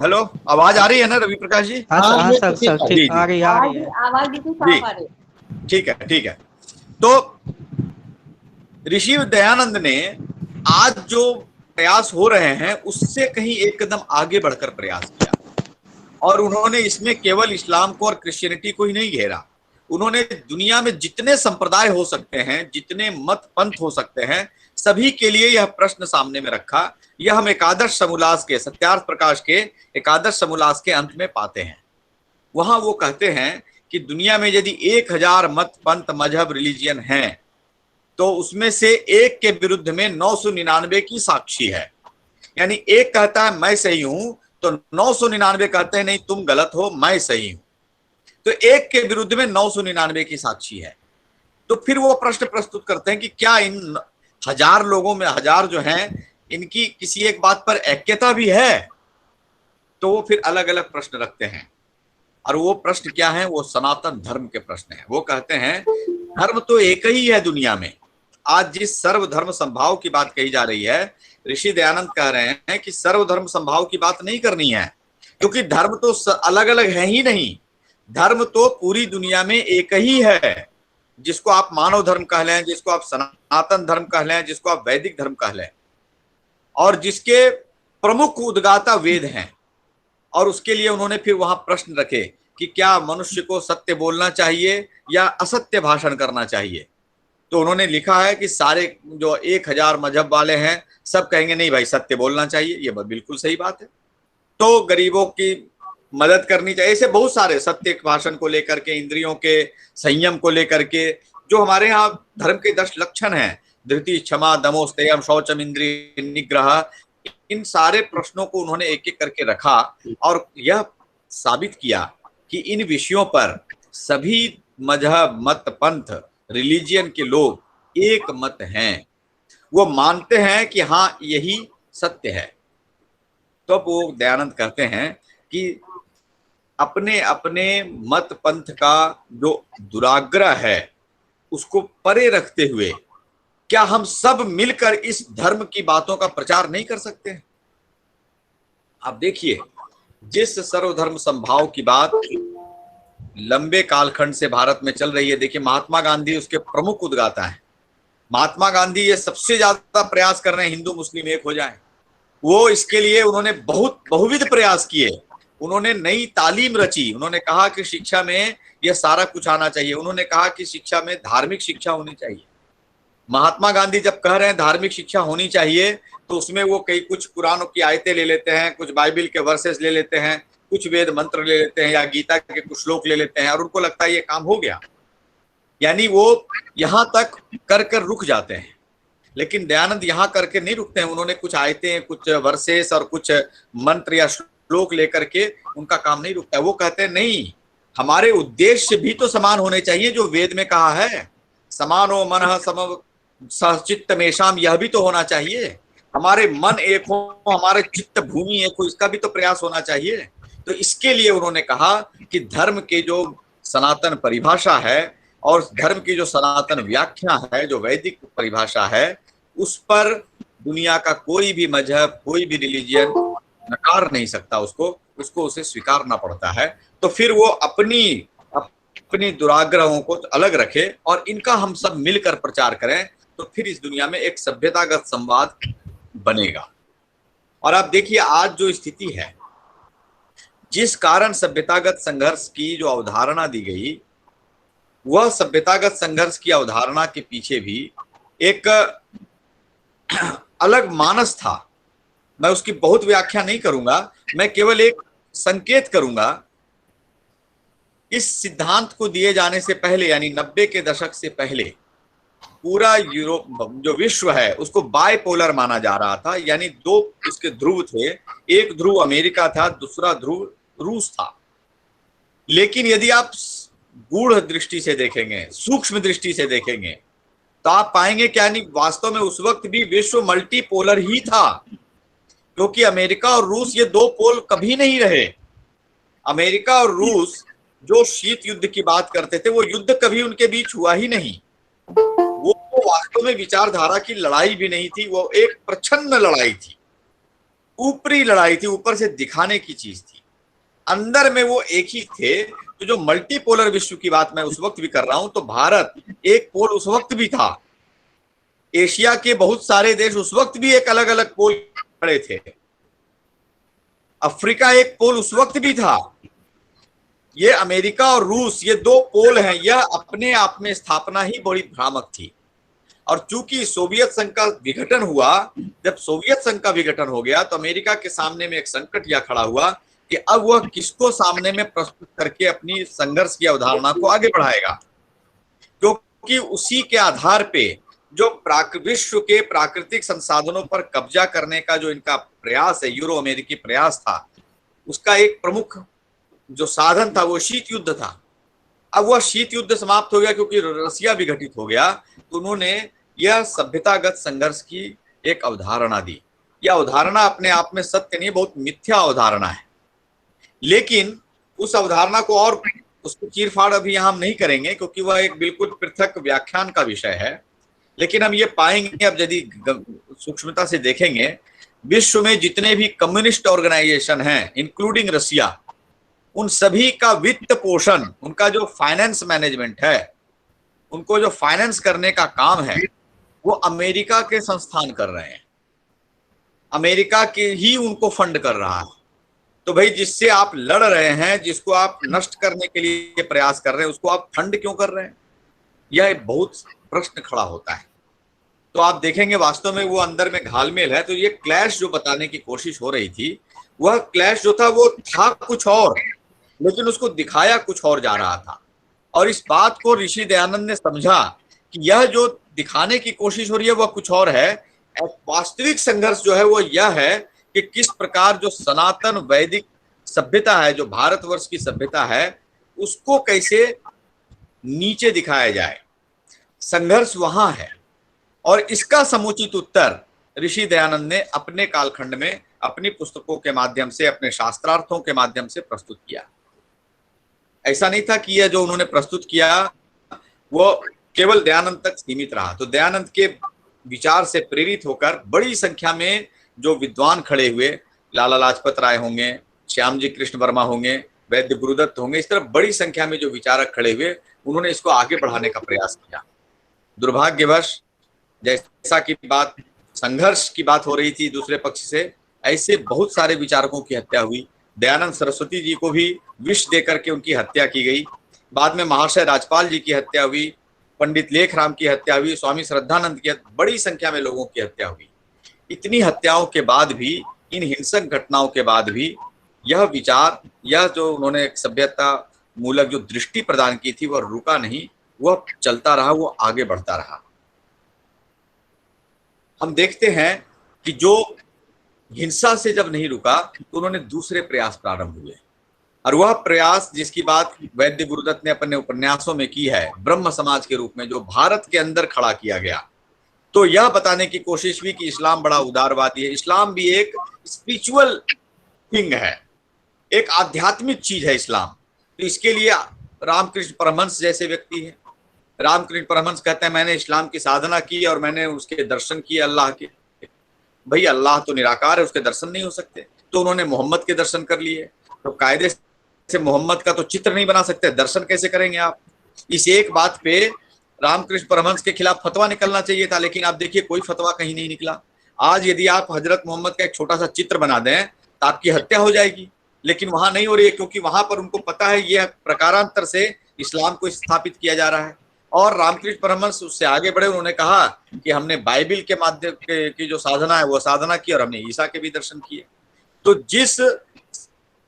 हेलो, आवाज आ रही है ना रवि प्रकाश जी? हाँ सर ठीक आ रही है। आवाज बिल्कुल साफ आ रही है। ठीक है। तो ऋषि दयानंद ने आज जो प्रयास हो रहे हैं उससे कहीं एक कदम आगे बढ़कर प्रयास किया। और उन्होंने इसमें केवल इस्लाम को और क्रिश्चियनिटी को ही नहीं घेरा। उन्होंने दुनिया में जितने संप्रदाय हो सकते हैं, जितने मत पंथ हो सकते हैं, सभी के लिए यह प्रश्न सामने में रखा। यह हम एकादश समोल्लास के, सत्यार्थ प्रकाश के एकादश समोल्लास के अंत में पाते हैं। वहां वो कहते हैं कि दुनिया में यदि 1000 मत पंथ मजहब रिलीजियन हैं, तो उसमें से एक के विरुद्ध में 999 की साक्षी है। यानी एक कहता है मैं सही हूं, तो 999 कहते हैं नहीं तुम गलत हो, मैं सही हूं। तो एक के विरुद्ध में 999 की साक्षी है। तो फिर वो प्रश्न प्रस्तुत करते हैं कि क्या इन 1000 लोगों में, 1000 जो हैं, इनकी किसी एक बात पर ऐक्यता भी है? तो वो फिर अलग अलग प्रश्न रखते हैं। और वो प्रश्न क्या है? वो सनातन धर्म के प्रश्न है। वो कहते हैं धर्म तो एक ही है दुनिया में। आज जिस सर्वधर्म संभाव की बात कही जा रही है, ऋषि दयानंद कह रहे हैं कि सर्वधर्म संभाव की बात नहीं करनी है, क्योंकि धर्म तो अलग अलग है ही नहीं। धर्म तो पूरी दुनिया में एक ही है, जिसको आप मानव धर्म कह लें, जिसको आप सनातन धर्म कह लें, जिसको आप वैदिक धर्म कह लें, और जिसके प्रमुख उद्गाता वेद हैं। और उसके लिए उन्होंने फिर वहां प्रश्न रखे कि क्या मनुष्य को सत्य बोलना चाहिए या असत्य भाषण करना चाहिए। तो उन्होंने लिखा है कि सारे जो 1000 मजहब वाले हैं सब कहेंगे नहीं भाई, सत्य बोलना चाहिए। ये बिल्कुल सही बात है। तो गरीबों की मदद करनी चाहिए। ऐसे बहुत सारे सत्य भाषण को लेकर के, इंद्रियों के संयम को लेकर के, जो हमारे यहाँ धर्म के 10 लक्षण हैं, धृति, क्षमा, दमोस्तेयम, शौचम, इंद्रिय निग्रह, इन सारे प्रश्नों को उन्होंने एक एक करके रखा और यह साबित किया कि इन विषयों पर सभी मजहब, मत, पंथ, रिलीजियन के लोग एक मत हैं। वो मानते हैं कि हाँ यही सत्य है। तो वो दयानंद कहते हैं कि अपने अपने मत पंथ का जो दुराग्रह है उसको परे रखते हुए क्या हम सब मिलकर इस धर्म की बातों का प्रचार नहीं कर सकते? आप देखिए, जिस सर्वधर्म संभाव की बात लंबे कालखंड से भारत में चल रही है, देखिए महात्मा गांधी उसके प्रमुख उद्गाता है। महात्मा गांधी ये सबसे ज्यादा प्रयास कर रहे हैं हिंदू मुस्लिम एक हो जाएं। वो इसके लिए उन्होंने बहुत बहुविध प्रयास किए। उन्होंने नई तालीम रची। उन्होंने कहा कि शिक्षा में यह सारा कुछ आना चाहिए। उन्होंने कहा कि शिक्षा में धार्मिक शिक्षा होनी चाहिए। महात्मा गांधी जब कह रहे हैं धार्मिक शिक्षा होनी चाहिए, तो उसमें वो कई कुछ कुरान की आयतें ले लेते हैं, कुछ बाइबिल के वर्सेस ले लेते हैं, कुछ वेद मंत्र ले लेते हैं या गीता के कुछ श्लोक ले लेते हैं, और उनको लगता है ये काम हो गया। यानी वो यहां तक कर कर रुक जाते हैं। लेकिन दयानंद यहां करके नहीं रुकते हैं। उन्होंने कुछ आयतें, कुछ वर्सेस और कुछ मंत्र या श्लोक लेकर के उनका काम नहीं रुकता है। वो कहते हैं नहीं, हमारे उद्देश्य भी तो समान होने चाहिए जो वेद में कहा है। समानो मनः सम सचित्त मेषाम, यह भी तो होना चाहिए। हमारे मन एक हो, हमारे चित्त भूमि एक हो, इसका भी तो प्रयास होना चाहिए। तो इसके लिए उन्होंने कहा कि धर्म के जो सनातन परिभाषा है और धर्म की जो सनातन व्याख्या है, जो वैदिक परिभाषा है, उस पर दुनिया का कोई भी मजहब, कोई भी रिलीजियन नकार नहीं सकता। उसको उसे स्वीकारना पड़ता है। तो फिर वो अपनी दुराग्रहों को अलग रखे और इनका हम सब मिलकर प्रचार करें, तो फिर इस दुनिया में एक सभ्यतागत संवाद बनेगा। और आप देखिए आज जो स्थिति है, जिस कारण सभ्यतागत संघर्ष की जो अवधारणा दी गई, वह सभ्यतागत संघर्ष की अवधारणा के पीछे भी एक अलग मानस था। मैं उसकी बहुत व्याख्या नहीं करूंगा, मैं केवल एक संकेत करूंगा। इस सिद्धांत को दिए जाने से पहले यानी 90 के दशक से पहले पूरा यूरोप जो विश्व है उसको बायपोलर माना जा रहा था, यानी दो उसके ध्रुव थे। एक ध्रुव अमेरिका था, दूसरा ध्रुव रूस था। लेकिन यदि आप गूढ़ दृष्टि से देखेंगे, सूक्ष्म दृष्टि से देखेंगे, तो आप पाएंगे कि यानी वास्तव में उस वक्त भी विश्व मल्टीपोलर ही था, क्योंकि अमेरिका और रूस ये दो पोल कभी नहीं रहे। अमेरिका और रूस जो शीत युद्ध की बात करते थे, वो युद्ध कभी उनके बीच हुआ ही नहीं। वो वास्तव में विचारधारा की लड़ाई भी नहीं थी, वो एक प्रच्छन्न लड़ाई थी, ऊपरी लड़ाई थी, ऊपर से दिखाने की चीज थी। अंदर में वो एक ही थे। तो जो मल्टीपोलर विश्व की बात मैं उस वक्त भी कर रहा हूं, तो भारत एक पोल उस वक्त भी था। एशिया के बहुत सारे देश उस वक्त भी एक अलग अलग पोल खड़े थे। अफ्रीका एक पोल उस वक्त भी था। ये अमेरिका और रूस ये दो पोल हैं, यह अपने आप में स्थापना ही बड़ी भ्रामक थी। और चूंकि सोवियत संघ का विघटन हुआ, जब सोवियत संघ का विघटन हो गया, तो अमेरिका के सामने में एक संकट यह खड़ा हुआ कि अब वह किसको सामने में प्रस्तुत करके अपनी संघर्ष की अवधारणा को आगे बढ़ाएगा, क्योंकि उसी के आधार पे जो विश्व के प्राकृतिक संसाधनों पर कब्जा करने का जो इनका प्रयास है, यूरो अमेरिकी प्रयास था, उसका एक प्रमुख जो साधन था वो शीत युद्ध था। अब वह शीत युद्ध समाप्त हो गया क्योंकि रसिया विघटित हो गया, तो उन्होंने यह सभ्यतागत संघर्ष की एक अवधारणा दी। यह अवधारणा अपने आप में सत्य नहीं, बहुत मिथ्या अवधारणा है। लेकिन उस अवधारणा को और उसको चीरफाड़ अभी यहाँ हम नहीं करेंगे, क्योंकि वह एक बिल्कुल पृथक व्याख्यान का विषय है। लेकिन हम ये पाएंगे, अब यदि सूक्ष्मता से देखेंगे, विश्व में जितने भी कम्युनिस्ट ऑर्गेनाइजेशन हैं, इंक्लूडिंग रसिया, उन सभी का वित्त पोषण, उनका जो फाइनेंस मैनेजमेंट है, उनको जो फाइनेंस करने का काम है, वो अमेरिका के संस्थान कर रहे हैं। अमेरिका के ही उनको फंड कर रहा है। तो भाई जिससे आप लड़ रहे हैं, जिसको आप नष्ट करने के लिए प्रयास कर रहे हैं, उसको आप फंड क्यों कर रहे हैं? यह बहुत प्रश्न खड़ा होता है। तो आप देखेंगे वास्तव में वो अंदर में घालमेल है। तो ये क्लैश जो बताने की कोशिश हो रही थी, वह क्लैश जो था वो था कुछ और, लेकिन उसको दिखाया कुछ और जा रहा था। और इस बात को ऋषि दयानंद ने समझा कि यह जो दिखाने की कोशिश हो रही है वह कुछ और है। वास्तविक संघर्ष जो है वो यह है कि किस प्रकार जो सनातन वैदिक सभ्यता है, जो भारतवर्ष की सभ्यता है, उसको कैसे नीचे दिखाया जाए। संघर्ष वहां है और इसका समुचित उत्तर ऋषि दयानंद ने अपने कालखंड में अपनी पुस्तकों के माध्यम से, अपने शास्त्रार्थों के माध्यम से प्रस्तुत किया। ऐसा नहीं था कि यह जो उन्होंने प्रस्तुत किया वो केवल दयानंद तक सीमित रहा। तो दयानंद के विचार से प्रेरित होकर बड़ी संख्या में जो विद्वान खड़े हुए, लाला लाजपत राय होंगे, श्यामजी कृष्ण वर्मा होंगे, वैद्य गुरुदत्त होंगे, इस तरह बड़ी संख्या में जो विचारक खड़े हुए, उन्होंने इसको आगे बढ़ाने का प्रयास किया। दुर्भाग्यवश जैसा की बात संघर्ष की बात हो रही थी दूसरे पक्ष से, ऐसे बहुत सारे विचारकों की हत्या हुई। दयानंद सरस्वती जी को भी विष देकर के उनकी हत्या की गई। बाद में महाशय राजपाल जी की हत्या हुई, पंडित लेखराम की हत्या हुई, स्वामी श्रद्धानंद की, बड़ी संख्या में लोगों की हत्या हुई। इतनी हत्याओं के बाद भी, इन हिंसक घटनाओं के बाद भी यह विचार, यह जो उन्होंने एक सभ्यता मूलक जो दृष्टि प्रदान की थी, वह रुका नहीं, वह चलता रहा, वो आगे बढ़ता रहा। हम देखते हैं कि जो हिंसा से जब नहीं रुका तो उन्होंने दूसरे प्रयास प्रारंभ हुए, और वह प्रयास जिसकी बात वैद्य गुरुदत्त ने अपने उपन्यासों में की है, ब्रह्म समाज के रूप में जो भारत के अंदर खड़ा किया गया। तो यह बताने की कोशिश हुई कि इस्लाम बड़ा उदारवादी है। इस्लाम भी एक स्पिरिचुअल थिंग है, एक आध्यात्मिक चीज है इस्लाम। तो इसके लिए रामकृष्ण परमहंस जैसे व्यक्ति हैं। रामकृष्ण परमहंस कहते हैं मैंने इस्लाम की साधना की और मैंने उसके दर्शन किए अल्लाह के। भाई अल्लाह तो निराकार है, उसके दर्शन नहीं हो सकते। तो उन्होंने मोहम्मद के दर्शन कर लिए। तो कायदे से मोहम्मद का तो चित्र नहीं बना सकते, दर्शन कैसे करेंगे आप? इस एक बात पे रामकृष्ण परमहंस के खिलाफ फतवा निकलना चाहिए था, लेकिन आप देखिए कोई फतवा कहीं नहीं निकला। आज यदि आप हजरत मोहम्मद का एक छोटा सा चित्र बना दें तो आपकी हत्या हो जाएगी, लेकिन वहां नहीं हो रही है, क्योंकि वहां पर उनको पता है यह प्रकारांतर से इस्लाम को स्थापित किया जा रहा है। और रामकृष्ण परमहंस उससे आगे बढ़े, उन्होंने कहा कि हमने बाइबिल के माध्यम की जो साधना है वो साधना की, और हमने ईसा के भी दर्शन किए। तो जिस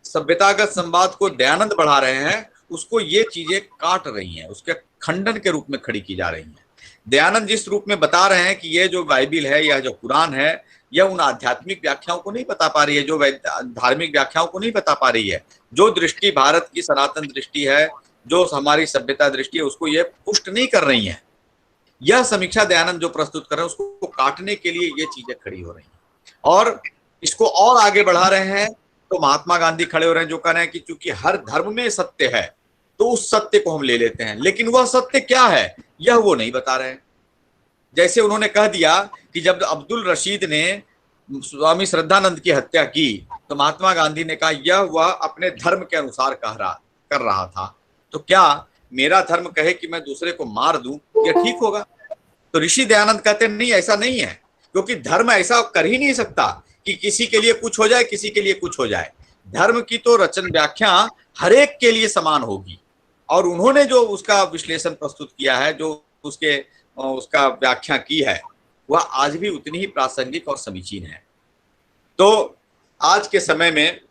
सभ्यतागत संवाद को दयानंद बढ़ा रहे हैं, उसको ये चीजें काट रही हैं, उसके खंडन के रूप में खड़ी की जा रही हैं। दयानंद जिस रूप में बता रहे हैं कि ये जो बाइबिल है या जो कुरान है, यह उन आध्यात्मिक व्याख्याओं को नहीं बता पा रही है, जो धार्मिक व्याख्याओं को नहीं बता पा रही है। जो दृष्टि भारत की सनातन दृष्टि है, जो हमारी सभ्यता दृष्टि है, उसको ये पुष्ट नहीं कर रही है। यह समीक्षा दयानंद जो प्रस्तुत कर रहे हैं, उसको काटने के लिए ये चीजें खड़ी हो रही हैं और इसको और आगे बढ़ा रहे हैं। तो महात्मा गांधी खड़े हो रहे हैं जो कह रहे हैं कि चूंकि हर धर्म में सत्य है तो उस सत्य को हम ले लेते हैं, लेकिन वह सत्य क्या है यह वो नहीं बता रहे हैं। जैसे उन्होंने कह दिया कि जब अब्दुल रशीद ने स्वामी श्रद्धानंद की हत्या की तो महात्मा गांधी ने कहा यह वह अपने धर्म के अनुसार कर रहा था, तो क्या मेरा धर्म कहे कि मैं दूसरे को मार दूं, यह ठीक होगा? तो ऋषि दयानंद कहते नहीं, ऐसा नहीं है, क्योंकि धर्म ऐसा कर ही नहीं सकता कि किसी के लिए कुछ हो जाए, किसी के लिए कुछ हो जाए। धर्म की तो रचन व्याख्या हर एक के लिए समान होगी, और उन्होंने जो उसका विश्लेषण प्रस्तुत किया है, जो उसका व्याख्या की है, वह आज भी उतनी ही प्रासंगिक और समीचीन है। तो आज के समय में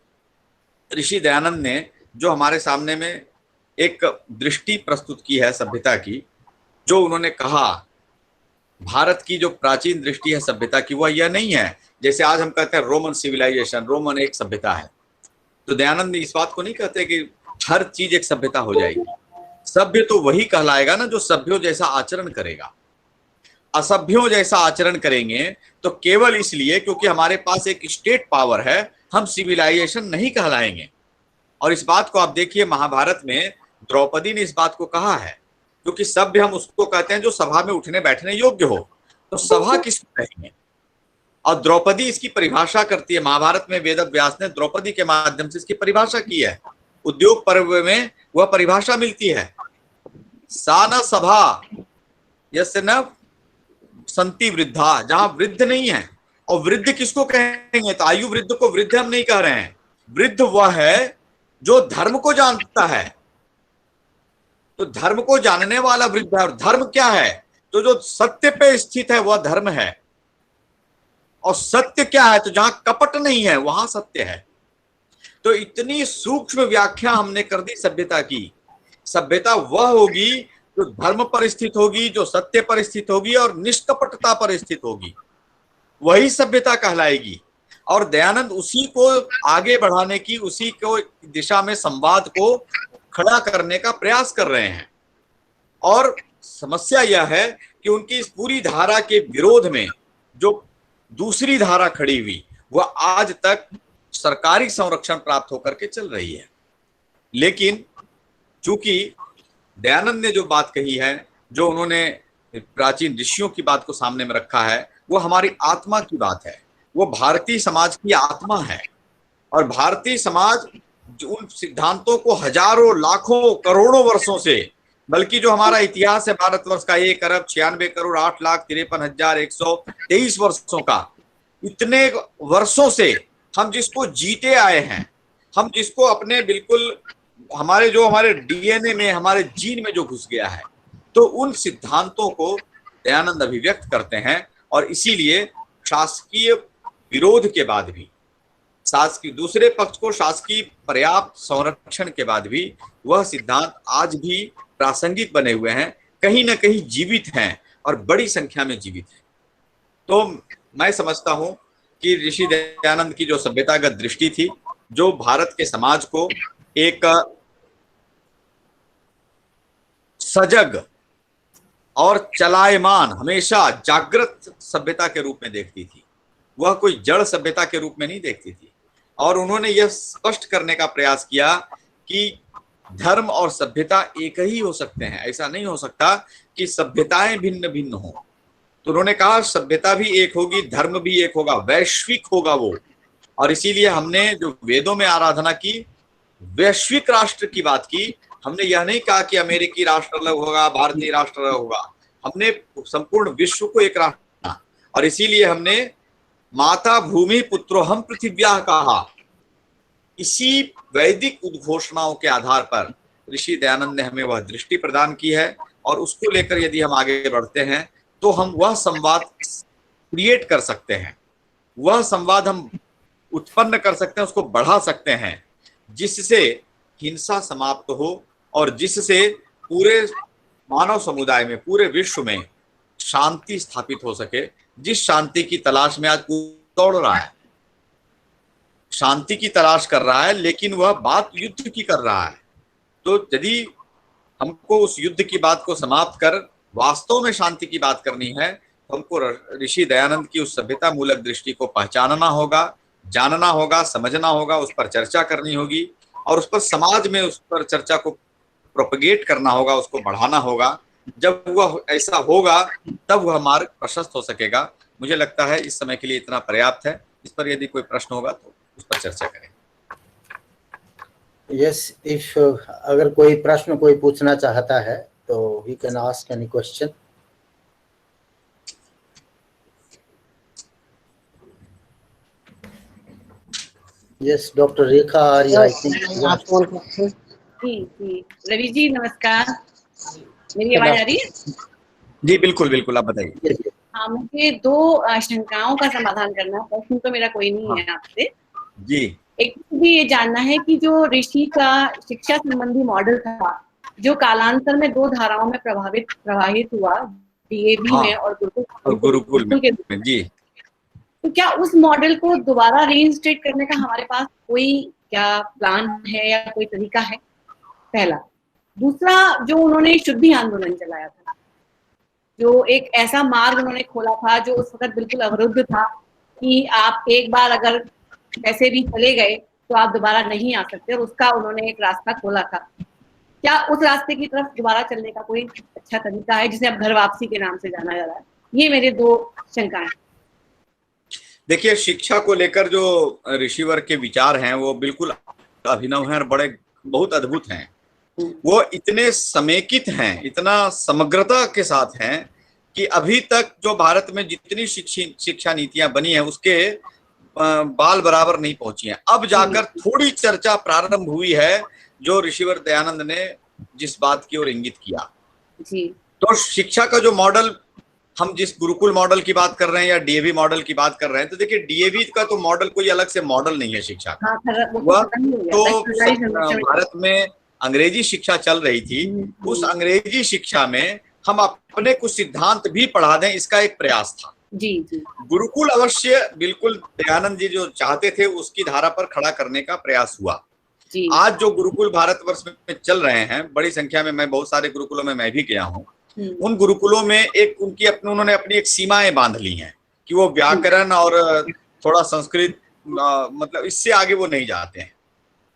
ऋषि दयानंद ने जो हमारे सामने में एक दृष्टि प्रस्तुत की है सभ्यता की, जो उन्होंने कहा भारत की जो प्राचीन दृष्टि है सभ्यता की, वह यह नहीं है जैसे आज हम कहते हैं रोमन सिविलाइजेशन, रोमन एक सभ्यता है। तो दयानंद इस बात को नहीं कहते कि हर चीज एक सभ्यता हो जाएगी। सभ्य तो वही कहलाएगा ना जो सभ्यों जैसा आचरण करेगा। असभ्यों जैसा आचरण करेंगे तो केवल इसलिए क्योंकि हमारे पास एक स्टेट पावर है, हम सिविलाइजेशन नहीं कहलाएंगे। और इस बात को आप देखिए, महाभारत में द्रौपदी ने इस बात को कहा है, क्योंकि सभ्य हम उसको कहते हैं जो सभा में उठने बैठने योग्य हो। तो सभा किसको कहेंगे? और द्रौपदी इसकी परिभाषा करती है। महाभारत में वेद व्यास ने द्रौपदी के माध्यम से इसकी परिभाषा की है। उद्योग पर्व में वह परिभाषा मिलती है, सा न सभा यस्य न संति वृद्धा, जहां वृद्ध नहीं है। और वृद्ध किसको कहेंगे? तो आयु वृद्ध को वृद्ध हम नहीं कह रहे हैं। वृद्ध वह है जो धर्म को जानता है। तो धर्म को जानने वाला वृद्ध है। और धर्म क्या है? तो जो सत्य पे स्थित है वह धर्म है। और सत्य क्या है? तो जहां कपट नहीं है वहां सत्य है। तो इतनी सूक्ष्म व्याख्या हमने कर दी सभ्यता की। सभ्यता वह होगी जो धर्म पर स्थित होगी, जो सत्य पर स्थित होगी और निष्कपटता पर स्थित होगी, वही सभ्यता कहलाएगी। और दयानंद उसी को आगे बढ़ाने की, उसी को दिशा में संवाद को खड़ा करने का प्रयास कर रहे हैं। और समस्या यह है कि उनकी इस पूरी धारा के विरोध में जो दूसरी धारा खड़ी हुई, वह आज तक सरकारी संरक्षण प्राप्त होकर के चल रही है। लेकिन चूंकि दयानंद ने जो बात कही है, जो उन्होंने प्राचीन ऋषियों की बात को सामने में रखा है, वो हमारी आत्मा की बात है, वो भारतीय समाज की आत्मा है। और भारतीय समाज उन सिद्धांतों को हजारों, लाखों, करोड़ों वर्षों से, बल्कि जो हमारा इतिहास है भारतवर्ष का 1,96,8,93,123 वर्षों का, इतने वर्षों से हम जिसको जीते आए हैं, हम जिसको अपने बिल्कुल हमारे डीएनए में, हमारे जीन में जो घुस गया है, तो उन सिद्धांतों को दयानंद अभिव्यक्त करते हैं। और इसीलिए शासकीय विरोध के बाद भी, शासकीय दूसरे पक्ष को शासकीय पर्याप्त संरक्षण के बाद भी वह सिद्धांत आज भी प्रासंगिक बने हुए हैं, कहीं ना कहीं जीवित हैं और बड़ी संख्या में जीवित हैं। तो मैं समझता हूं कि ऋषि दयानंद की जो सभ्यतागत दृष्टि थी, जो भारत के समाज को एक सजग और चलायमान, हमेशा जागृत सभ्यता के रूप में देखती थी, वह कोई जड़ सभ्यता के रूप में नहीं देखती थी। और उन्होंने यह स्पष्ट करने का प्रयास किया कि धर्म और सभ्यता एक ही हो सकते हैं, ऐसा नहीं हो सकता कि सभ्यताएं भिन्न भिन्न हो। तो उन्होंने कहा सभ्यता भी एक होगी, धर्म भी एक होगा, वैश्विक होगा वो। और इसीलिए हमने जो वेदों में आराधना की, वैश्विक राष्ट्र की बात की, हमने यह नहीं कहा कि अमेरिकी राष्ट्र अलग होगा, भारतीय राष्ट्र अलग होगा। हमने संपूर्ण विश्व को एक राष्ट्र माना और इसीलिए हमने माता भूमि पुत्रो हम पृथिव्याः कहा। इसी वैदिक उद्घोषणाओं के आधार पर ऋषि दयानंद ने हमें वह दृष्टि प्रदान की है और उसको लेकर यदि हम आगे बढ़ते हैं तो हम वह संवाद क्रिएट कर सकते हैं, वह संवाद हम उत्पन्न कर सकते हैं, उसको बढ़ा सकते हैं, जिससे हिंसा समाप्त हो और जिससे पूरे मानव समुदाय में, पूरे विश्व में शांति स्थापित हो सके। जिस शांति की तलाश में आज दौड़ रहा है, शांति की तलाश कर रहा है, लेकिन वह बात युद्ध की कर रहा है। तो यदि हमको उस युद्ध की बात को समाप्त कर वास्तव में शांति की बात करनी है तो हमको ऋषि दयानंद की उस सभ्यता मूलक दृष्टि को पहचानना होगा, जानना होगा, समझना होगा, उस पर चर्चा करनी होगी और उस पर समाज में उस पर चर्चा को प्रोपगेट करना होगा, उसको बढ़ाना होगा। जब वह ऐसा होगा तब वह मार्ग प्रशस्त हो सकेगा। मुझे लगता है इस समय के लिए इतना पर्याप्त है। इस पर यदि कोई प्रश्न होगा तो उस पर चर्चा करें। यस, इफ अगर कोई प्रश्न कोई पूछना चाहता है तो he can ask any question. Yes, doctor Rekha Arya, I think. जी रवि जी नमस्कार, मेरी आवाज आ रही है? जी बिल्कुल बिल्कुल, आप बताइए। हाँ, मुझे दो शंकाओं का समाधान करना है। प्रश्न तो मेरा कोई नहीं है आपसे। जी, एक भी ये जानना है कि जो ऋषि का शिक्षा संबंधी मॉडल था, जो कालांतर में दो धाराओं में प्रवाहित हुआ, डीएवी में और गुरुकुल में। जी, तो क्या उस मॉडल को दोबारा रीइंस्टेट करने का हमारे पास कोई क्या प्लान है या कोई तरीका है? पहला। दूसरा, जो उन्होंने शुद्धि आंदोलन चलाया था, जो एक ऐसा मार्ग उन्होंने खोला था जो उस वक्त बिल्कुल अवरुद्ध था कि आप एक बार अगर कैसे भी चले गए तो आप दोबारा नहीं आ सकते, और उसका उन्होंने एक रास्ता खोला था। क्या उस रास्ते की तरफ दोबारा चलने का कोई अच्छा तरीका है जिसे अब घर वापसी के नाम से जाना जा रहा है? ये मेरे दो शंकाएं। देखिए, शिक्षा को लेकर जो ऋषिवर के विचार हैं वो बिल्कुल अभिनव हैं और बड़े बहुत अद्भुत हैं। वो इतने समेकित हैं, इतना समग्रता के साथ हैं कि अभी तक जो भारत में जितनी शिक्षा नीतियां बनी हैं उसके बाल बराबर नहीं पहुंची हैं। अब जाकर थोड़ी चर्चा प्रारंभ हुई है जो ऋषिवर दयानंद ने जिस बात की ओर इंगित किया। जी। तो शिक्षा का जो मॉडल, हम जिस गुरुकुल मॉडल की बात कर रहे हैं या डीएवी मॉडल की बात कर रहे हैं, तो देखिए डीएवी का तो मॉडल कोई अलग से मॉडल नहीं है शिक्षा का। वह तो भारत में अंग्रेजी शिक्षा चल रही थी, उस अंग्रेजी शिक्षा में हम अपने कुछ सिद्धांत भी पढ़ा दें, इसका एक प्रयास था। जी जी। गुरुकुल अवश्य बिल्कुल दयानंद जी जो चाहते थे उसकी धारा पर खड़ा करने का प्रयास हुआ। आज जो गुरुकुल भारतवर्ष में चल रहे हैं, बड़ी संख्या में, मैं बहुत सारे गुरुकुलों में मैं भी गया हूँ, उन गुरुकुलों में एक उनकी उन्होंने अपनी एक सीमाएं बांध ली हैं कि वो व्याकरण और थोड़ा संस्कृत, मतलब इससे आगे वो नहीं जाते हैं,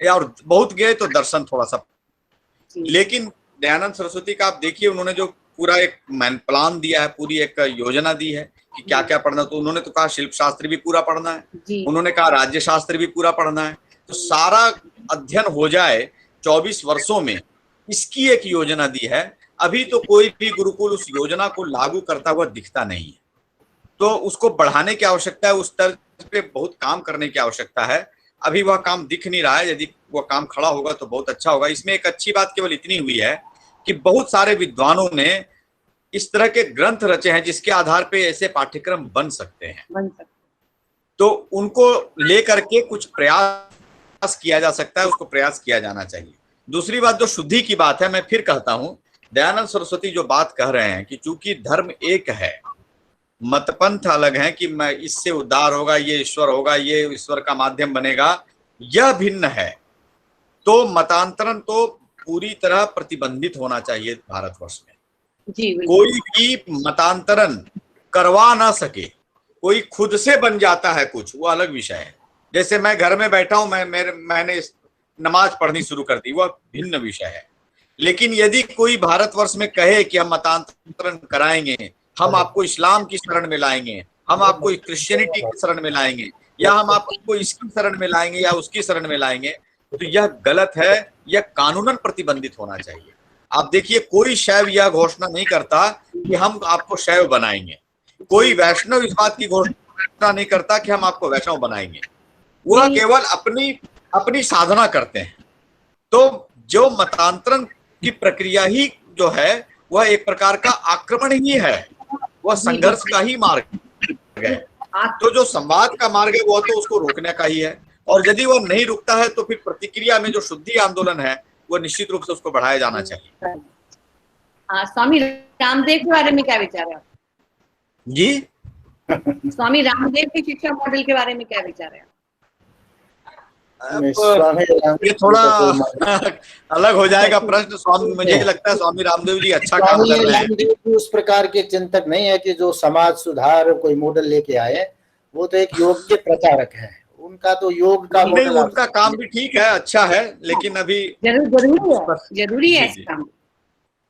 या और बहुत गए तो दर्शन थोड़ा सा। लेकिन दयानंद सरस्वती का आप देखिए, उन्होंने जो पूरा एक प्लान दिया है, पूरी एक योजना दी है कि क्या क्या पढ़ना। तो उन्होंने तो कहा शिल्प शास्त्र भी पूरा पढ़ना है, उन्होंने कहा राज्य शास्त्र भी पूरा पढ़ना है, तो सारा अध्ययन हो जाए 24 वर्षों में, इसकी एक योजना दी है। अभी तो कोई भी गुरुकुल उस योजना को लागू करता हुआ दिखता नहीं है, तो उसको बढ़ाने की आवश्यकता है, उस स्तर पे बहुत काम करने की आवश्यकता है। अभी वह काम दिख नहीं रहा है, यदि वह काम खड़ा होगा तो बहुत अच्छा होगा। इसमें एक अच्छी बात केवल इतनी हुई है कि बहुत सारे विद्वानों ने इस तरह के ग्रंथ रचे हैं जिसके आधार पे ऐसे पाठ्यक्रम बन सकते हैं, तो उनको लेकर के कुछ प्रयास किया जा सकता है, उसको प्रयास किया जाना चाहिए। दूसरी बात जो शुद्धि की बात है, मैं फिर कहता हूं, दयानंद सरस्वती जो बात कह रहे हैं कि चूंकि धर्म एक है, मतपंथ अलग है कि मैं इससे उद्धार होगा, ये ईश्वर होगा, ये ईश्वर का माध्यम बनेगा, यह भिन्न है, तो मतांतरण तो पूरी तरह प्रतिबंधित होना चाहिए भारतवर्ष में। कोई भी मतांतरण करवा ना सके, कोई खुद से बन जाता है कुछ, वो अलग विषय है। जैसे मैं घर में बैठा हूं, मैंने नमाज पढ़नी शुरू कर दी, वह भिन्न विषय है। लेकिन यदि कोई भारतवर्ष में कहे कि हम मतांतरण कराएंगे, हम आपको इस्लाम की शरण में लाएंगे, हम आपको क्रिश्चियनिटी की शरण में लाएंगे, या हम आपको इसकी शरण में लाएंगे या उसकी शरण में लाएंगे, तो यह गलत है, यह कानूनन प्रतिबंधित होना चाहिए। आप देखिए, कोई शैव यह घोषणा नहीं करता कि हम आपको शैव बनाएंगे, कोई वैष्णव इस बात की घोषणा नहीं करता कि हम आपको वैष्णव बनाएंगे, वह केवल अपनी साधना करते हैं। तो जो मतांतरण की प्रक्रिया ही जो है वह एक प्रकार का आक्रमण ही है, वह संघर्ष का ही मार्ग है। तो जो संवाद का मार्ग है वह तो उसको रोकने का ही है, और यदि वह नहीं रुकता है तो फिर प्रतिक्रिया में जो शुद्धि आंदोलन है वो निश्चित रूप से उसको बढ़ाया जाना चाहिए। स्वामी रामदेव के बारे में क्या विचार है आप? जी, स्वामी रामदेव के शिक्षा मॉडल के बारे में क्या विचार है? ये थोड़ा अलग हो जाएगा प्रश्न। स्वामी, मुझे लगता है स्वामी रामदेव जी अच्छा काम कर रहे हैं। उस प्रकार के चिंतक नहीं है कि जो समाज सुधार कोई मॉडल लेके आए, वो तो एक योग के प्रचारक है। उनका तो योग का मॉडल, उनका काम भी ठीक है, अच्छा है, लेकिन अभी जरूरी है काम।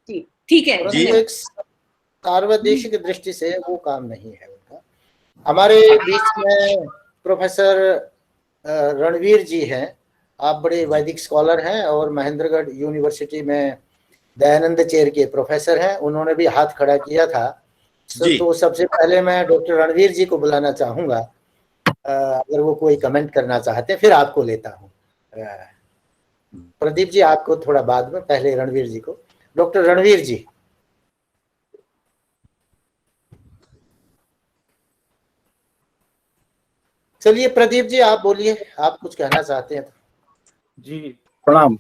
ठीक है जी, एक सार्वदेशिक दृष्टि से वो काम नहीं है उनका। हमारे बीच में प्रोफेसर रणवीर जी हैं, आप बड़े वैदिक स्कॉलर हैं और महेंद्रगढ़ यूनिवर्सिटी में दयानंद चेयर के प्रोफेसर हैं, उन्होंने भी हाथ खड़ा किया था। तो सबसे पहले मैं डॉक्टर रणवीर जी को बुलाना चाहूंगा, अगर वो कोई कमेंट करना चाहते हैं, फिर आपको लेता हूँ। प्रदीप जी आपको थोड़ा बाद में, पहले रणवीर जी को। डॉक्टर रणवीर जी। चलिए प्रदीप जी आप बोलिए, आप कुछ कहना चाहते हैं तो। जी प्रणाम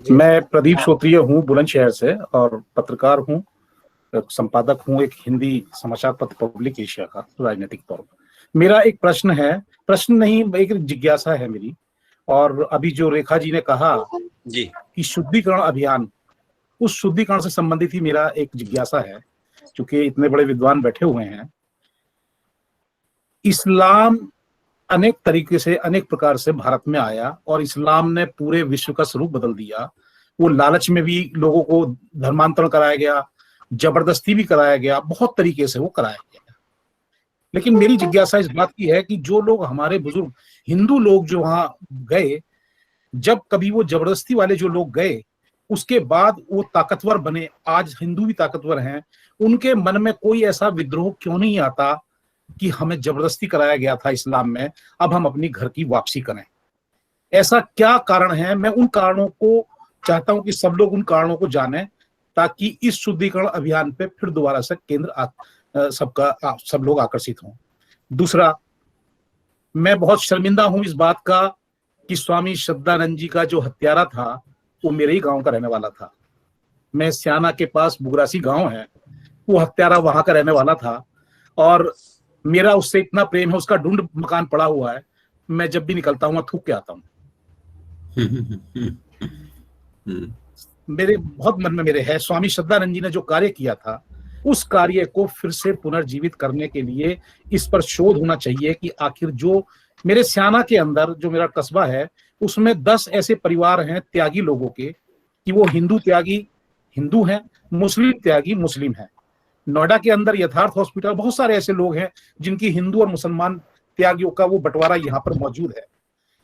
जी। मैं प्रदीप श्रोत्रिय हूँ बुलंदशहर से और पत्रकार हूँ, संपादक हूँ एक हिंदी समाचार पत्र पब्लिक एशिया का राजनीतिक तौर पर। मेरा एक प्रश्न है, प्रश्न नहीं एक जिज्ञासा है मेरी। और अभी जो रेखा जी ने कहा जी कि शुद्धिकरण अभियान, उस शुद्धिकरण से संबंधित ही मेरा एक जिज्ञासा है। क्योंकि इतने बड़े विद्वान बैठे हुए हैं, इस्लाम अनेक तरीके से अनेक प्रकार से भारत में आया और इस्लाम ने पूरे विश्व का स्वरूप बदल दिया। वो लालच में भी लोगों को धर्मांतरण कराया गया, जबरदस्ती भी कराया गया, बहुत तरीके से वो कराया गया। लेकिन मेरी जिज्ञासा इस बात की है कि जो लोग हमारे बुजुर्ग हिंदू लोग जो वहां गए, जब कभी वो जबरदस्ती वाले जो लोग गए, उसके बाद वो ताकतवर बने, आज हिंदू भी ताकतवर हैं, उनके मन में कोई ऐसा विद्रोह क्यों नहीं आता कि हमें जबरदस्ती कराया गया था इस्लाम में, अब हम अपनी घर की वापसी करें? ऐसा क्या कारण है? मैं उन कारणों को चाहता हूं कि सब लोग उन कारणों को जानें, ताकि इस शुद्धिकरण अभियान पे फिर दोबारा से सब लोग आकर्षित हों। दूसरा, मैं बहुत शर्मिंदा हूं इस बात का कि स्वामी श्रद्धानंद जी का जो हत्यारा था वो मेरे ही गांव का रहने वाला था। मैं स्याना के पास बुगरासी गांव है, वो हत्यारा वहां का रहने वाला था और मेरा उससे इतना प्रेम है, उसका ढूंढ मकान पड़ा हुआ है, मैं जब भी निकलता हूँ थूक के आता हूँ। मेरे बहुत मन में मेरे है, स्वामी श्रद्धानंद जी ने जो कार्य किया था उस कार्य को फिर से पुनर्जीवित करने के लिए इस पर शोध होना चाहिए कि आखिर जो मेरे स्याना के अंदर जो मेरा कस्बा है उसमें 10 ऐसे परिवार हैं त्यागी लोगों के, कि वो हिंदू त्यागी हिंदू हैं, मुस्लिम त्यागी मुस्लिम हैं। नोएडा के अंदर यथार्थ हॉस्पिटल, बहुत सारे ऐसे लोग हैं जिनकी हिंदू और मुसलमान त्यागियों का वो बंटवारा यहाँ पर मौजूद है।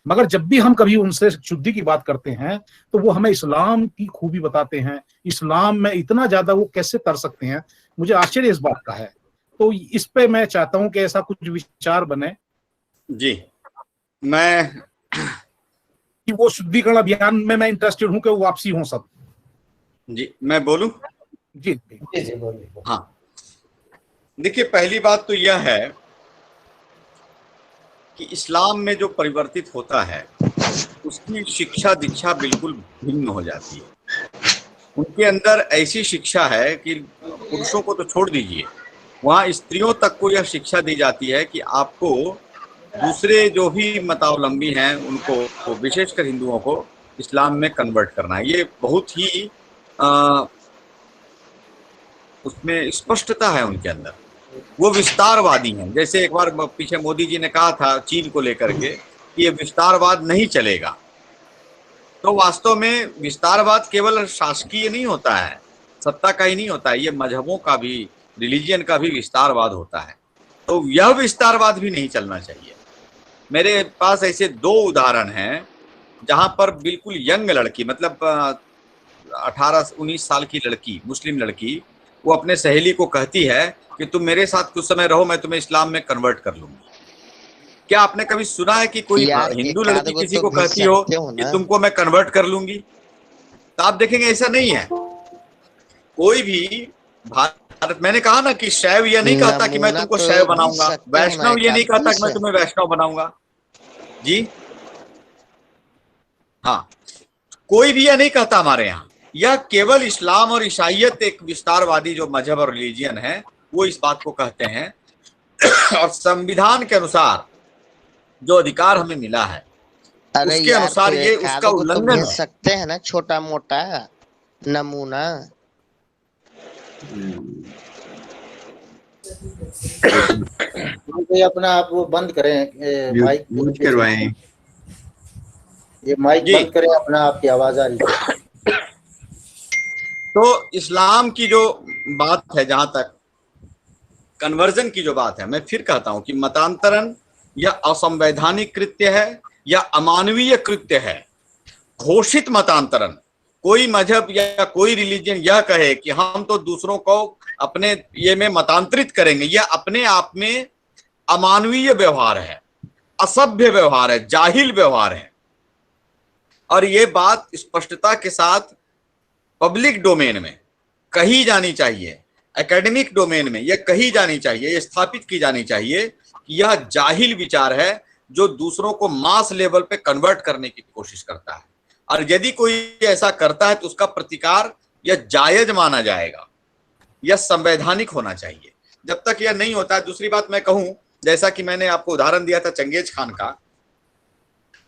मगर जब भी हम कभी उनसे शुद्धि की बात करते हैं तो वो हमें इस्लाम की खूबी बताते हैं। इस्लाम में इतना ज्यादा वो कैसे तर सकते हैं, मुझे आश्चर्य इस बात का है। तो इस पे मैं चाहता हूं कि ऐसा कुछ विचार बने जी। मैं कि वो शुद्धिकरण अभियान में मैं इंटरेस्टेड हूं कि वो वापसी हो सब। जी मैं बोलूं? जी बोलिए। हाँ, देखिए पहली बात तो यह है कि इस्लाम में जो परिवर्तित होता है उसकी शिक्षा दीक्षा बिल्कुल भिन्न हो जाती है। उनके अंदर ऐसी शिक्षा है कि पुरुषों को तो छोड़ दीजिए, वहाँ स्त्रियों तक को यह शिक्षा दी जाती है कि आपको दूसरे जो भी मतावलंबी हैं उनको, विशेषकर हिंदुओं को, इस्लाम में कन्वर्ट करना है। ये बहुत ही उसमें स्पष्टता है उनके अंदर। वो विस्तारवादी हैं। जैसे एक बार पीछे मोदी जी ने कहा था चीन को लेकर के कि ये विस्तारवाद नहीं चलेगा, तो वास्तव में विस्तारवाद केवल शासकीय नहीं होता है, सत्ता का ही नहीं होता है, ये मजहबों का भी, रिलीजियन का भी विस्तारवाद होता है। तो यह विस्तारवाद भी नहीं चलना चाहिए। मेरे पास ऐसे 2 उदाहरण हैं जहां पर बिल्कुल यंग लड़की, मतलब 18-19 साल की लड़की, मुस्लिम लड़की, वो अपने सहेली को कहती है कि तुम मेरे साथ कुछ समय रहो, मैं तुम्हें इस्लाम में कन्वर्ट कर लूंगी। क्या आपने कभी सुना है कि कोई यार हिंदू एकाध लड़की गो किसी तो को भेज कहती हो सकते हो कि ना। तुमको मैं कन्वर्ट कर लूंगी? तो आप देखेंगे ऐसा नहीं है। कोई भी भारत, मैंने कहा ना कि शैव ये नहीं कहता कि मैं नमूना तुमको तो शैव भेज बनाऊंगा, सकते हो ना वैष्णव ये नहीं एकाध कहता पीस। कि मैं तुम्हें वैष्णव बनाऊंगा जी। हाँ, कोई भी यह नहीं कहता हमारे यहाँ। यह केवल इस्लाम और ईसाइयत, एक विस्तारवादी जो मजहब और रिलीजियन है, वो इस बात को कहते हैं। और संविधान के अनुसार जो अधिकार हमें मिला है, अरे उसके यार अनुसार फिर ये एकाध उसका गो तो उल्लंघन भेज है। सकते हैं ना, छोटा मोटा नमूना। ये अपना आप वो बंद करें, माइक म्यूट करवाएं। ये माइक जी। बंद करें अपना, आपकी आवाज आ रही है। तो इस्लाम की जो बात है, जहां तक कन्वर्जन की जो बात है, मैं फिर कहता हूं कि मतांतरण या असंवैधानिक कृत्य है या अमानवीय कृत्य है। घोषित मतांतरण, कोई मजहब या कोई रिलीजन यह कहे कि हम तो दूसरों को अपने ये में मतांतरित करेंगे, यह अपने आप में अमानवीय व्यवहार है, असभ्य व्यवहार है, जाहिल व्यवहार है। और ये बात स्पष्टता के साथ पब्लिक डोमेन में कही जानी चाहिए, एकेडमिक डोमेन में यह कही जानी चाहिए, यह स्थापित की जानी चाहिए कि यह जाहिल विचार है जो दूसरों को मास लेवल पे कन्वर्ट करने की कोशिश करता है। और यदि कोई ऐसा करता है तो उसका प्रतिकार यह जायज माना जाएगा, यह संवैधानिक होना चाहिए। जब तक यह नहीं होता है, दूसरी बात मैं कहूं, जैसा कि मैंने आपको उदाहरण दिया था चंगेज खान का,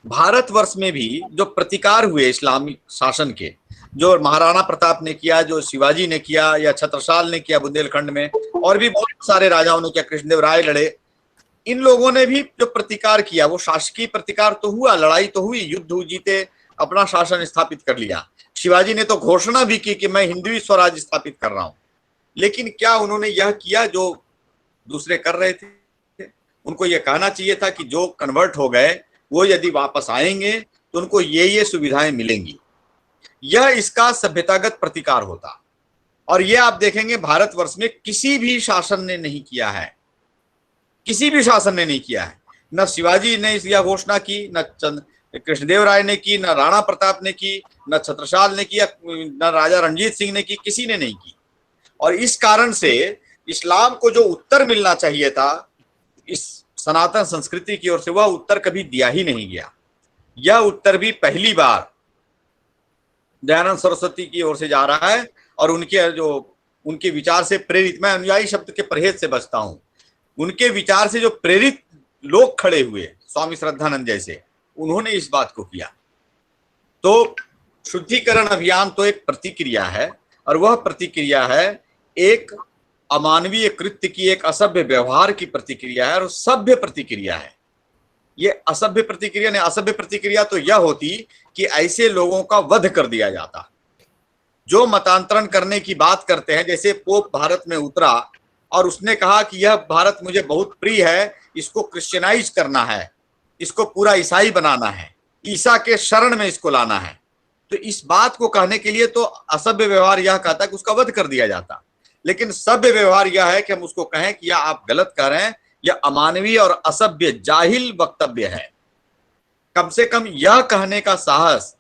भारतवर्ष में भी जो प्रतिकार हुए इस्लामी शासन के, जो महाराणा प्रताप ने किया, जो शिवाजी ने किया, या छत्रसाल ने किया बुंदेलखंड में, और भी बहुत सारे राजाओं ने किया, कृष्णदेव राय लड़े, इन लोगों ने भी जो प्रतिकार किया वो शासकीय प्रतिकार तो हुआ, लड़ाई तो हुई, युद्ध जीते, अपना शासन स्थापित कर लिया। शिवाजी ने तो घोषणा भी की कि मैं हिंदवी स्वराज स्थापित कर रहा हूं। लेकिन क्या उन्होंने यह किया जो दूसरे कर रहे थे? उनको यह कहना चाहिए था कि जो कन्वर्ट हो गए वो यदि वापस आएंगे तो उनको ये सुविधाएं मिलेंगी। यह इसका सभ्यतागत प्रतिकार होता। और यह आप देखेंगे भारतवर्ष में किसी भी शासन ने नहीं किया है, किसी भी शासन ने नहीं किया है। न शिवाजी ने यह घोषणा की, न कृष्णदेव राय ने की, न राणा प्रताप ने की, न छत्रसाल ने किया, न राजा रणजीत सिंह ने की, किसी ने नहीं की। और इस कारण से इस्लाम को जो उत्तर मिलना चाहिए था इस सनातन संस्कृति की ओर से, वह उत्तर कभी दिया ही नहीं गया। यह उत्तर भी पहली बार दयानंद सरस्वती की ओर से जा रहा है। और उनके विचार से प्रेरित, मैं अनुयायी शब्द के परहेज से बचता हूं, उनके विचार से जो प्रेरित लोग खड़े हुए, स्वामी श्रद्धानंद जैसे, उन्होंने इस बात को किया। तो शुद्धिकरण अभियान तो एक प्रतिक्रिया है, और वह प्रतिक्रिया है एक अमानवीय कृत्य की, एक असभ्य व्यवहार की प्रतिक्रिया है, और सभ्य प्रतिक्रिया है। ये असभ्य प्रतिक्रिया नहीं, असभ्य प्रतिक्रिया तो यह होती कि ऐसे लोगों का वध कर दिया जाता जो मतांतरण करने की बात करते हैं। जैसे पोप भारत में उतरा और उसने कहा कि यह भारत मुझे बहुत प्रिय है, इसको क्रिश्चियनाइज करना है, इसको पूरा ईसाई बनाना है, ईसा के शरण में इसको लाना है। तो इस बात को कहने के लिए तो असभ्य व्यवहार यह कहता है कि उसका वध कर दिया जाता। लेकिन सभ्य व्यवहार यह है कि हम उसको कहें कि यह आप गलत कर रहे हैं, यह अमानवीय और असभ्य जाहिल वक्तव्य है। कम से कम यह कहने का साहस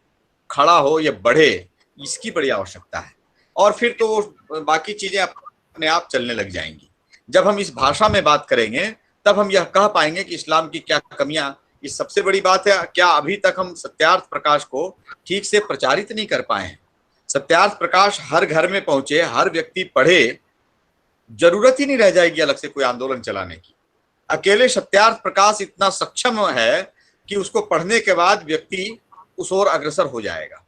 खड़ा हो, यह बढ़े, इसकी बड़ी आवश्यकता है। और फिर तो बाकी चीजें अपने आप चलने लग जाएंगी। जब हम इस भाषा में बात करेंगे तब हम यह कह पाएंगे कि इस्लाम की क्या कमियां, इस सबसे बड़ी बात है, क्या अभी तक हम सत्यार्थ प्रकाश को ठीक से प्रचारित नहीं कर पाए हैं। सत्यार्थ प्रकाश हर घर में पहुंचे, हर व्यक्ति पढ़े, जरूरत ही नहीं रह जाएगी अलग से कोई आंदोलन चलाने की। अकेले सत्यार्थ प्रकाश इतना सक्षम है कि उसको पढ़ने के बाद व्यक्ति उस ओर अग्रसर हो जाएगा।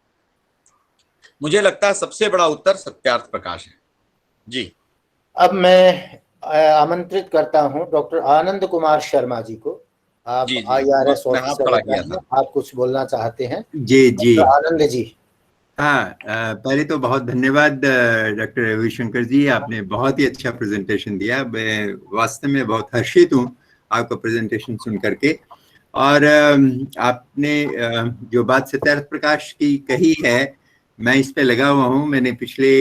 मुझे लगता है सबसे बड़ा उत्तर सत्यार्थ प्रकाश है जी। अब मैं आमंत्रित करता हूं डॉक्टर आनंद कुमार शर्मा जी को। आप IRS ऑफिसर हैं, आप कुछ बोलना चाहते हैं? जी जी आनंद जी। हाँ, पहले तो बहुत धन्यवाद डॉक्टर रविशंकर जी, आपने बहुत ही अच्छा प्रेजेंटेशन दिया। मैं वास्तव में बहुत हर्षित हूँ आपका प्रेजेंटेशन सुन करके। और आपने जो बात सत्यार्थ प्रकाश की कही है, मैं इस पे लगा हुआ हूँ। मैंने पिछले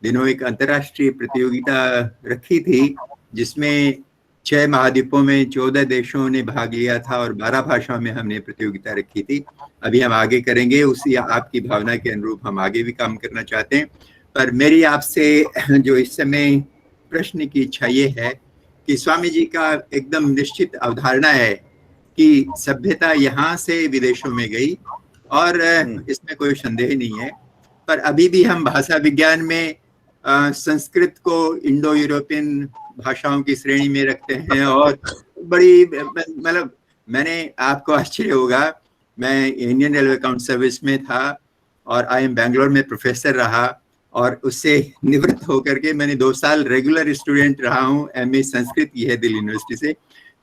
दिनों एक अंतर्राष्ट्रीय प्रतियोगिता रखी थी जिसमें 6 महाद्वीपों में 14 देशों ने भाग लिया था और 12 भाषाओं में हमने प्रतियोगिता रखी थी। अभी हम आगे करेंगे, उसी आपकी भावना के अनुरूप हम आगे भी काम करना चाहते हैं। पर मेरी आपसे जो इस समय प्रश्न की इच्छा ये है कि स्वामी जी का एकदम निश्चित अवधारणा है कि सभ्यता यहाँ से विदेशों में गई और इसमें कोई संदेह नहीं है, पर अभी भी हम भाषा विज्ञान में संस्कृत को इंडो यूरोपियन भाषाओं की श्रेणी में रखते हैं। और बड़ी मतलब मैंने, आपको आश्चर्य होगा, मैं इंडियन रेलवे अकाउंट सर्विस में था और IIM बैंगलोर में प्रोफेसर रहा और उससे निवृत्त होकर के मैंने 2 साल रेगुलर स्टूडेंट रहा हूँ MA संस्कृत की है दिल्ली यूनिवर्सिटी से।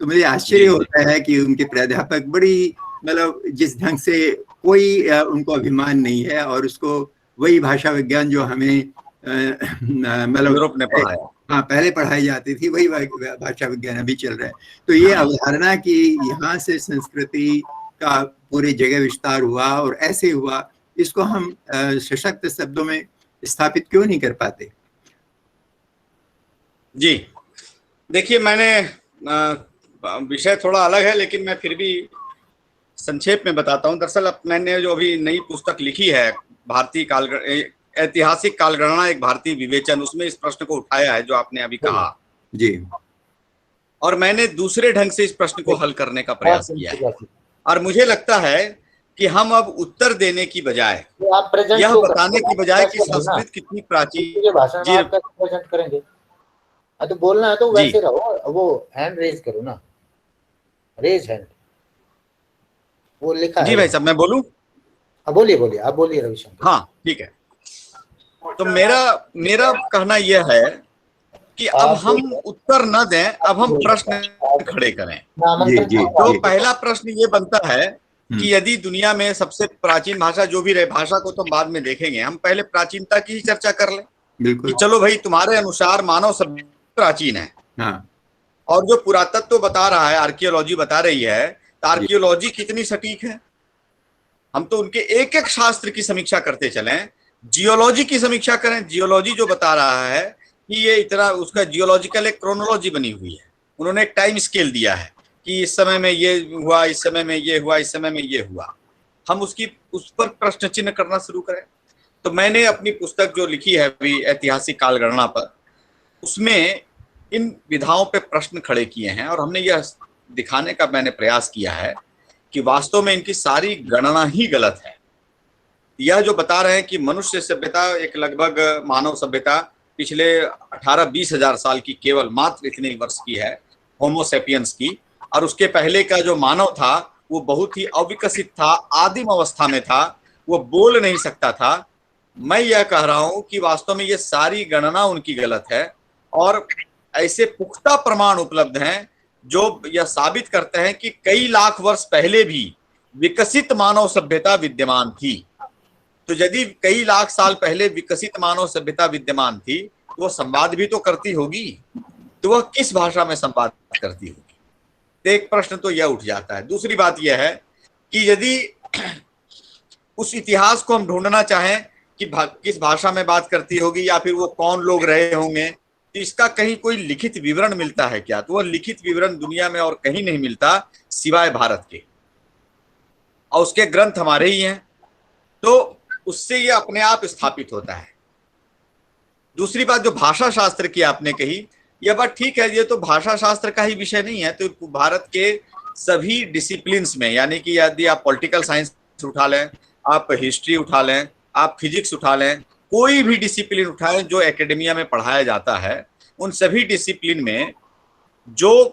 तो मुझे आश्चर्य होता है कि उनके प्राध्यापक बड़ी मतलब जिस ढंग से कोई उनको अभिमान नहीं है और उसको वही भाषा विज्ञान जो हमें मतलब यूरोप ने पढ़ाया, हाँ पहले पढ़ाई जाती थी, वही भाषा विज्ञान अभी चल रहा है। तो ये अवधारणा कि यहाँ से संस्कृति का पूरी जगह विस्तार हुआ और ऐसे हुआ, इसको हम सशक्त शब्दों में स्थापित क्यों नहीं कर पाते? जी देखिए, मैंने विषय थोड़ा अलग है लेकिन मैं फिर भी संक्षेप में बताता हूँ। दरअसल मैंने जो अभी नई पुस्तक लिखी है, भारतीय ऐतिहासिक कालगणना एक भारतीय विवेचन, उसमें इस प्रश्न को उठाया है जो आपने अभी कहा जी, और मैंने दूसरे ढंग से इस प्रश्न को हल करने का प्रयास किया है। और मुझे लगता है कि हम अब उत्तर देने की बजाय, यह बताने की बजाय कि संस्कृत कितनी प्राचीन भाषा में प्रेजेंट करेंगे, तो बोलना है तो वैसे रहो, वो हैंड रेज करो ना, रेज हैंड, वो लिखा है। जी भाई साहब, मैं बोलूं? बोलिए बोलिए, आप बोलिए रविशंकर। हाँ ठीक है। तो मेरा कहना यह है कि अब हम उत्तर न दें, अब हम प्रश्न खड़े करें। तो पहला प्रश्न ये बनता है कि यदि दुनिया में सबसे प्राचीन भाषा जो भी रहे, भाषा को तो हम बाद में देखेंगे, हम पहले प्राचीनता की ही चर्चा कर लें कि चलो भाई तुम्हारे अनुसार मानव सभ्यता प्राचीन है। हाँ। और जो पुरातत्व बता रहा है, आर्कियोलॉजी बता रही है, तो आर्कियोलॉजी कितनी सटीक है? हम तो उनके एक एक शास्त्र की समीक्षा करते चलें, जियोलॉजी की समीक्षा करें। जियोलॉजी जो बता रहा है कि ये इतना, उसका जियोलॉजिकल एक क्रोनोलॉजी बनी हुई है, उन्होंने एक टाइम स्केल दिया है कि इस समय में ये हुआ, इस समय में ये हुआ, इस समय में ये हुआ। हम उस पर प्रश्न चिन्ह करना शुरू करें। तो मैंने अपनी पुस्तक जो लिखी है अभी ऐतिहासिक कालगणना पर, उसमें इन विधाओं पे प्रश्न खड़े किए हैं और हमने यह दिखाने का मैंने प्रयास किया है कि वास्तव में इनकी सारी गणना ही गलत है। यह जो बता रहे हैं कि मनुष्य सभ्यता एक लगभग मानव सभ्यता पिछले 18-20 हजार साल की, केवल मात्र इतने वर्ष की है, होमो सेपियंस की, और उसके पहले का जो मानव था वो बहुत ही अविकसित था, आदिम अवस्था में था, वो बोल नहीं सकता था। मैं यह कह रहा हूं कि वास्तव में ये सारी गणना उनकी गलत है और ऐसे पुख्ता प्रमाण उपलब्ध हैं जो यह साबित करते हैं कि कई लाख वर्ष पहले भी विकसित मानव सभ्यता विद्यमान थी। तो यदि कई लाख साल पहले विकसित मानव सभ्यता विद्यमान थी तो वह संवाद भी तो करती होगी, तो वह किस भाषा में संवाद करती होगी? तो एक प्रश्न तो यह उठ जाता है। दूसरी बात यह है कि यदि उस इतिहास को हम ढूंढना चाहें कि किस भाषा में बात करती होगी या फिर वो कौन लोग रहे होंगे, तो इसका कहीं कोई लिखित विवरण मिलता है क्या? तो वह लिखित विवरण दुनिया में और कहीं नहीं मिलता सिवाय भारत के, और उसके ग्रंथ हमारे ही हैं, तो उससे ये अपने आप स्थापित होता है। दूसरी बात जो भाषा शास्त्र की आपने कही, यह बात ठीक है, ये तो भाषा शास्त्र का ही विषय नहीं है। तो भारत के सभी डिसिप्लिन्स में, यानी कि यदि आप पॉलिटिकल साइंस उठा लें, आप हिस्ट्री उठा लें, आप फिजिक्स उठा लें, कोई भी डिसिप्लिन उठाएं जो एकेडमिया में पढ़ाया जाता है, उन सभी डिसिप्लिन में जो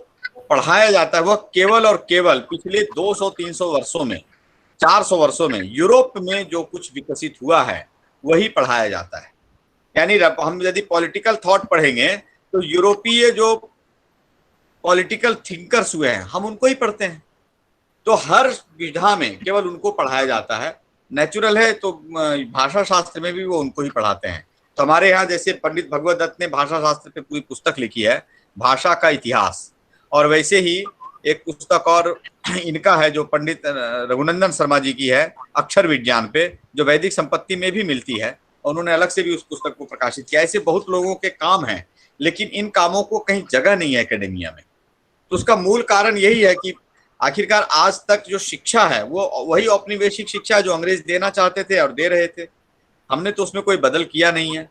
पढ़ाया जाता है वह केवल और केवल पिछले 200-300 वर्षों में, 400 वर्षों में यूरोप में जो कुछ विकसित हुआ है वही पढ़ाया जाता है। यानी हम यदि पॉलिटिकल थॉट पढ़ेंगे तो यूरोपीय जो पॉलिटिकल थिंकर्स हुए हैं हम उनको ही पढ़ते हैं। तो हर विधा में केवल उनको पढ़ाया जाता है। नेचुरल है तो भाषा शास्त्र में भी वो उनको ही पढ़ाते हैं। तो हमारे यहाँ जैसे पंडित भगवत दत्त ने भाषा शास्त्र पे पूरी पुस्तक लिखी है, भाषा का इतिहास, और वैसे ही एक पुस्तक और इनका है जो पंडित रघुनंदन शर्मा जी की है, अक्षर विज्ञान पे, जो वैदिक संपत्ति में भी मिलती है। उन्होंने अलग से भी उस पुस्तक को प्रकाशित किया। ऐसे बहुत लोगों के काम हैं, लेकिन इन कामों को कहीं जगह नहीं है एकेडमिया में। तो उसका मूल कारण यही है कि आखिरकार आज तक जो शिक्षा है वो वही औपनिवेशिक शिक्षा है जो अंग्रेज देना चाहते थे और दे रहे थे। हमने तो उसमें कोई बदल किया नहीं है।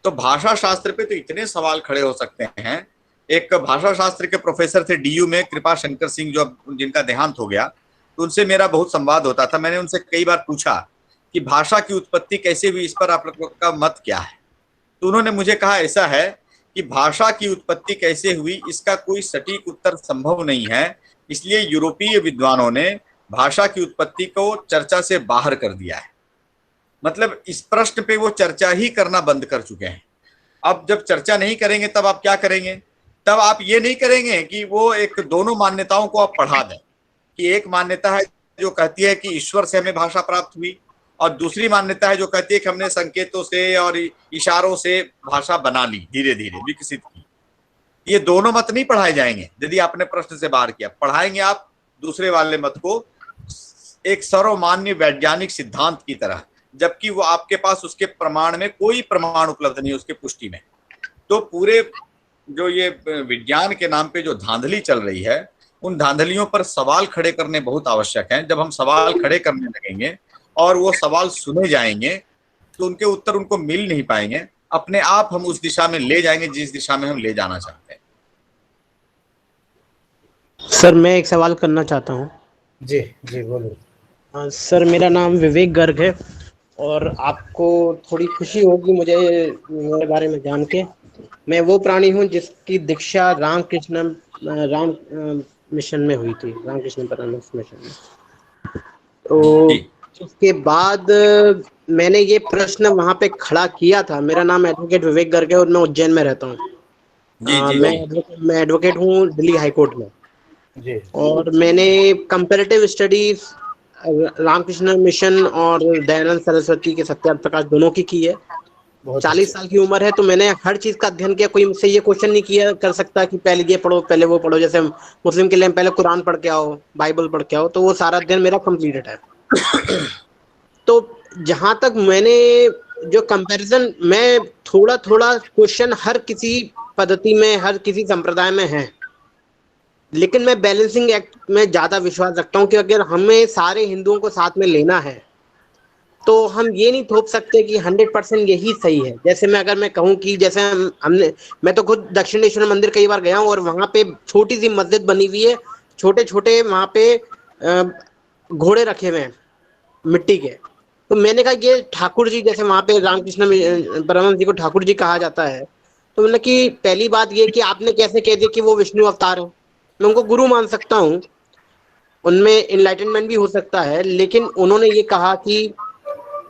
तो भाषा शास्त्र पे तो इतने सवाल खड़े हो सकते हैं। एक भाषा शास्त्र के प्रोफेसर थे DU में, कृपा शंकर सिंह, जो जिनका देहांत हो गया, तो उनसे मेरा बहुत संवाद होता था। मैंने उनसे कई बार पूछा कि भाषा की उत्पत्ति कैसे हुई, इस पर आप लोगों का मत क्या है। तो उन्होंने मुझे कहा ऐसा है कि भाषा की उत्पत्ति कैसे हुई इसका कोई सटीक उत्तर संभव नहीं है, इसलिए यूरोपीय विद्वानों ने भाषा की उत्पत्ति को चर्चा से बाहर कर दिया है। मतलब इस प्रश्न पे वो चर्चा ही करना बंद कर चुके हैं। अब जब चर्चा नहीं करेंगे तब आप क्या करेंगे? तब आप ये नहीं करेंगे कि वो एक दोनों मान्यताओं को आप पढ़ा दें कि एक मान्यता है जो कहती है कि ईश्वर से हमें भाषा प्राप्त हुई, और दूसरी मान्यता है जो कहती है कि हमने संकेतों से और इशारों से भाषा बना ली, धीरे धीरे विकसित की। ये दोनों मत नहीं पढ़ाए जाएंगे यदि आपने प्रश्न से बाहर किया। पढ़ाएंगे आप दूसरे वाले मत को एक सर्वमान्य वैज्ञानिक सिद्धांत की तरह, जबकि वो आपके पास उसके प्रमाण में कोई प्रमाण उपलब्ध नहीं है उसके पुष्टि में। तो पूरे जो ये विज्ञान के नाम पे जो धांधली चल रही है, उन धांधलियों पर सवाल खड़े करने बहुत आवश्यक हैं। जब हम सवाल खड़े करने लगेंगे और वो सवाल सुने जाएंगे तो उनके उत्तर उनको मिल नहीं पाएंगे, अपने आप हम उस दिशा में ले जाएंगे जिस दिशा में हम ले जाना चाहते हैं। सर मैं एक सवाल करना चाहता हूँ। जी जी बोलो। सर मेरा नाम विवेक गर्ग है और आपको थोड़ी खुशी होगी मुझे मेरे बारे में जान के। मैं वो प्राणी हूँ जिसकी दीक्षा राम मिशन में हुई थी, रामकृष्ण परमहंस मिशन में। तो उसके बाद मैंने ये प्रश्न वहाँ पे खड़ा किया था। मेरा नाम एडवोकेट विवेक गर्ग है और मैं उज्जैन में रहता हूँ। मैं एडवोकेट हूँ दिल्ली हाई कोर्ट में जी। और मैंने कंपैरेटिव स्टडीज रामकृष्ण मिशन और दयानंद सरस्वती के सत्यार्थ प्रकाश दोनों की है। 40 साल की उम्र है तो मैंने हर चीज का अध्ययन किया। कोई मुझसे ये क्वेश्चन नहीं किया कर सकता कि पहले ये पढ़ो पहले वो पढ़ो। जैसे मुस्लिम के लिए पहले कुरान पढ़ के आओ, बाइबल पढ़ के आओ, तो वो सारा अध्ययन मेरा कंप्लीटेड है। तो जहां तक मैंने जो कंपैरिजन, मैं थोड़ा थोड़ा क्वेश्चन हर किसी पद्धति में, हर किसी संप्रदाय में है, लेकिन मैं बैलेंसिंग एक्ट में ज्यादा विश्वास रखता हूँ कि अगर हमें सारे हिंदुओं को साथ में लेना है तो हम ये नहीं थोप सकते कि 100% यही सही है। जैसे मैं कहूँ कि जैसे मैं तो खुद दक्षिणेश्वर मंदिर कई बार गया हूँ और वहाँ पे छोटी सी मस्जिद बनी हुई है, छोटे छोटे वहाँ पे घोड़े रखे हुए हैं मिट्टी के। तो मैंने कहा ये ठाकुर जी, जैसे वहाँ पे रामकृष्ण परमहंस जी को ठाकुर जी कहा जाता है, तो मैंने कि पहली बात ये कि आपने कैसे कह दिया कि वो विष्णु अवतार है। मैं उनको गुरु मान सकता हूँ, उनमें इनलाइटनमेंट भी हो सकता है, लेकिन उन्होंने ये कहा कि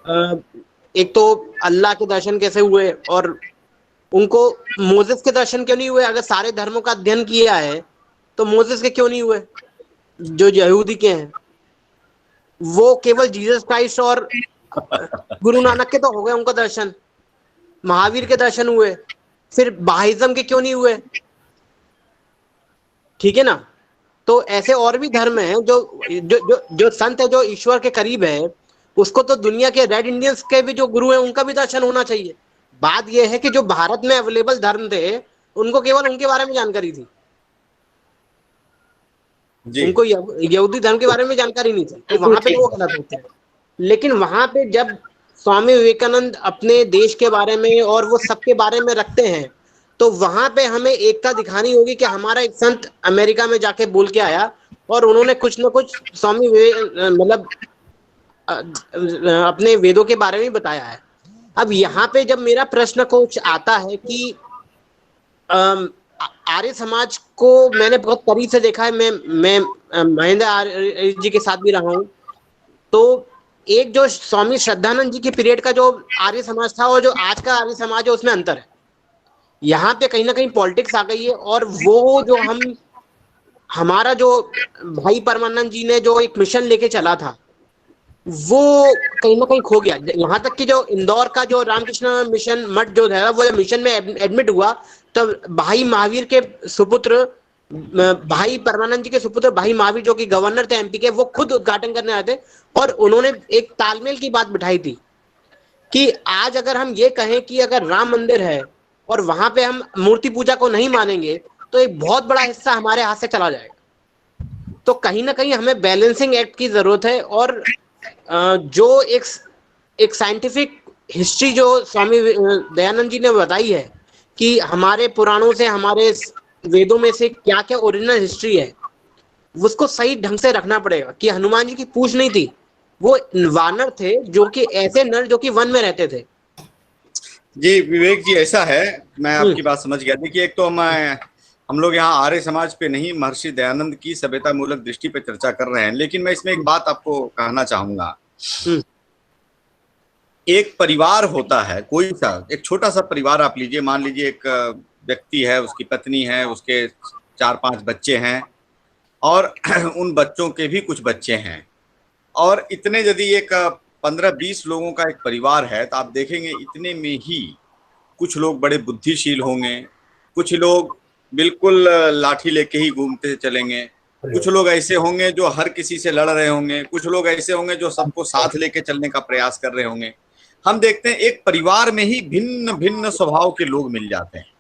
एक तो अल्लाह के दर्शन कैसे हुए और उनको मोसेस के दर्शन क्यों नहीं हुए? अगर सारे धर्मों का अध्ययन किया है तो मोसेस के क्यों नहीं हुए जो यहूदी के हैं? वो केवल जीसस क्राइस्ट और गुरु नानक के तो हो गए उनका दर्शन, महावीर के दर्शन हुए, फिर बहाइज्म के क्यों नहीं हुए? ठीक है ना। तो ऐसे और भी धर्म हैं जो जो जो जो संत है जो ईश्वर के करीब है, उसको तो दुनिया के रेड इंडियंस के भी जो गुरु हैं उनका भी दर्शन होना चाहिए। बात यह है कि जो भारत में अवेलेबल धर्म थे उनको केवल उनके बारे में जानकारी थी जी। उनको यहूदी धर्म के बारे में जानकारी नहीं थी, तो वहां पे वो गलत होते हैं। लेकिन वहां पे जब स्वामी विवेकानंद अपने देश के बारे में और वो सबके बारे में रखते हैं तो वहां पे हमें एकता दिखानी होगी कि हमारा एक संत अमेरिका में जाके बोल के आया और उन्होंने कुछ न कुछ स्वामी मतलब अपने वेदों के बारे में बताया है। अब यहाँ पे जब मेरा प्रश्न कुछ आता है कि आर्य समाज को मैंने बहुत करीब से देखा है, मैं महेंद्र आर्य जी के साथ भी रहा हूँ, तो एक जो स्वामी श्रद्धानंद जी के पीरियड का जो आर्य समाज था और जो आज का आर्य समाज है उसमें अंतर है। यहाँ पे कहीं ना कहीं पॉलिटिक्स आ गई है और वो जो हमारा जो भाई परमानंद जी ने जो एक मिशन लेके चला था वो कहीं ना कहीं खो गया। यहाँ तक कि जो इंदौर का जो रामकृष्ण मिशन मठ जो है वो मिशन में एडमिट हुआ तो भाई महावीर के सुपुत्र भाई परमानंद जी के सुपुत्र भाई महावीर जो कि गवर्नर थे एमपी के, वो खुद उद्घाटन करने आए थे और उन्होंने एक तालमेल की बात बिठाई थी कि आज अगर हम ये कहें कि अगर राम मंदिर है और वहां पे हम मूर्ति पूजा को नहीं मानेंगे तो एक बहुत बड़ा हिस्सा हमारे हाथ से चला जाएगा। तो कहीं ना कहीं हमें बैलेंसिंग एक्ट की जरूरत है और जो एक साइंटिफिक हिस्ट्री जो स्वामी दयानंद जी ने बताई है कि हमारे पुराणों से, हमारे वेदों में से क्या क्या ओरिजिनल हिस्ट्री है, उसको सही ढंग से रखना पड़ेगा कि हनुमान जी की पूछ नहीं थी, वो वानर थे जो कि ऐसे नर जो कि वन में रहते थे। जी विवेक जी, ऐसा है, मैं आपकी बात समझ गया। देखिए, एक तो हम लोग यहाँ आर्य समाज पे नहीं, महर्षि दयानंद की सभ्यता मूलक दृष्टि पे चर्चा कर रहे हैं, लेकिन मैं इसमें एक बात आपको कहना चाहूंगा। एक परिवार होता है, कोई सा एक छोटा सा परिवार आप लीजिए, मान लीजिए एक व्यक्ति है, उसकी पत्नी है, उसके 4-5 बच्चे हैं और उन बच्चों के भी कुछ बच्चे हैं, और इतने यदि एक 15-20 लोगों का एक परिवार है तो आप देखेंगे इतने में ही कुछ लोग बड़े बुद्धिशील होंगे, कुछ लोग बिल्कुल लाठी लेके ही घूमते चलेंगे, कुछ लोग ऐसे होंगे जो हर किसी से लड़ रहे होंगे, कुछ लोग ऐसे होंगे जो सबको साथ लेके चलने का प्रयास कर रहे होंगे। हम देखते हैं एक परिवार में ही भिन्न भिन्न स्वभाव के लोग मिल जाते हैं।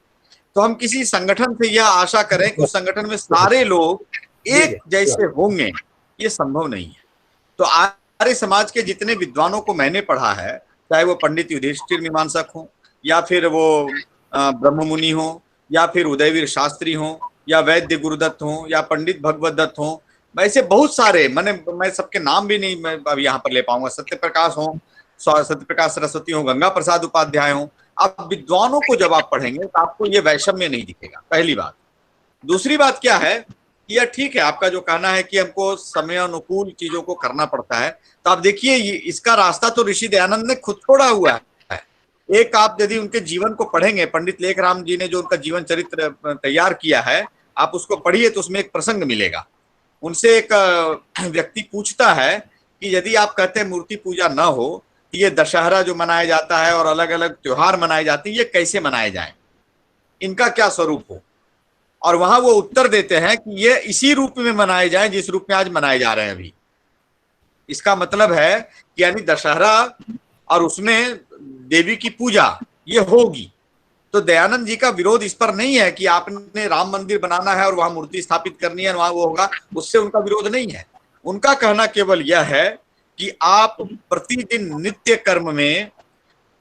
तो हम किसी संगठन से यह आशा करें कि उस संगठन में सारे लोग एक जैसे होंगे, ये संभव नहीं है। तो आर्य समाज के जितने विद्वानों को मैंने पढ़ा है, चाहे वो पंडित युधिष्ठिर मीमांसक हो, या फिर वो ब्रह्ममुनि हो, या फिर उदयवीर शास्त्री हो, या वैद्य गुरुदत्त हो, या पंडित भगवत दत्त हो, ऐसे बहुत सारे, मैं सबके नाम भी नहीं मैं अब यहाँ पर ले पाऊंगा, सत्यप्रकाश हो, सत्यप्रकाश सरस्वती हो, गंगा प्रसाद उपाध्याय हो। आप विद्वानों को जब आप पढ़ेंगे तो आपको ये वैषम्य नहीं दिखेगा, पहली बात। दूसरी बात क्या है, यह ठीक है आपका जो कहना है कि हमको समय अनुकूल चीजों को करना पड़ता है, तो आप देखिए इसका रास्ता तो ऋषि दयानंद ने खुद छोड़ा हुआ है। एक आप यदि उनके जीवन को पढ़ेंगे, पंडित लेखराम जी ने जो उनका जीवन चरित्र तैयार किया है, आप उसको पढ़िए तो उसमें एक प्रसंग मिलेगा। उनसे एक व्यक्ति पूछता है कि यदि आप कहते हैं मूर्ति पूजा न हो, ये दशहरा जो मनाया जाता है और अलग अलग त्योहार मनाए जाते हैं, ये कैसे मनाए जाएं, इनका क्या स्वरूप हो? और वहां वो उत्तर देते हैं कि ये इसी रूप में मनाए जाएं जिस रूप में आज मनाए जा रहे हैं अभी। इसका मतलब है कि यानी दशहरा और उसमें देवी की पूजा ये होगी। तो दयानंद जी का विरोध इस पर नहीं है कि आपने राम मंदिर बनाना है और वहां मूर्ति स्थापित करनी है, वहां वो होगा, उससे उनका विरोध नहीं है। उनका कहना केवल यह है कि आप प्रतिदिन नित्य कर्म में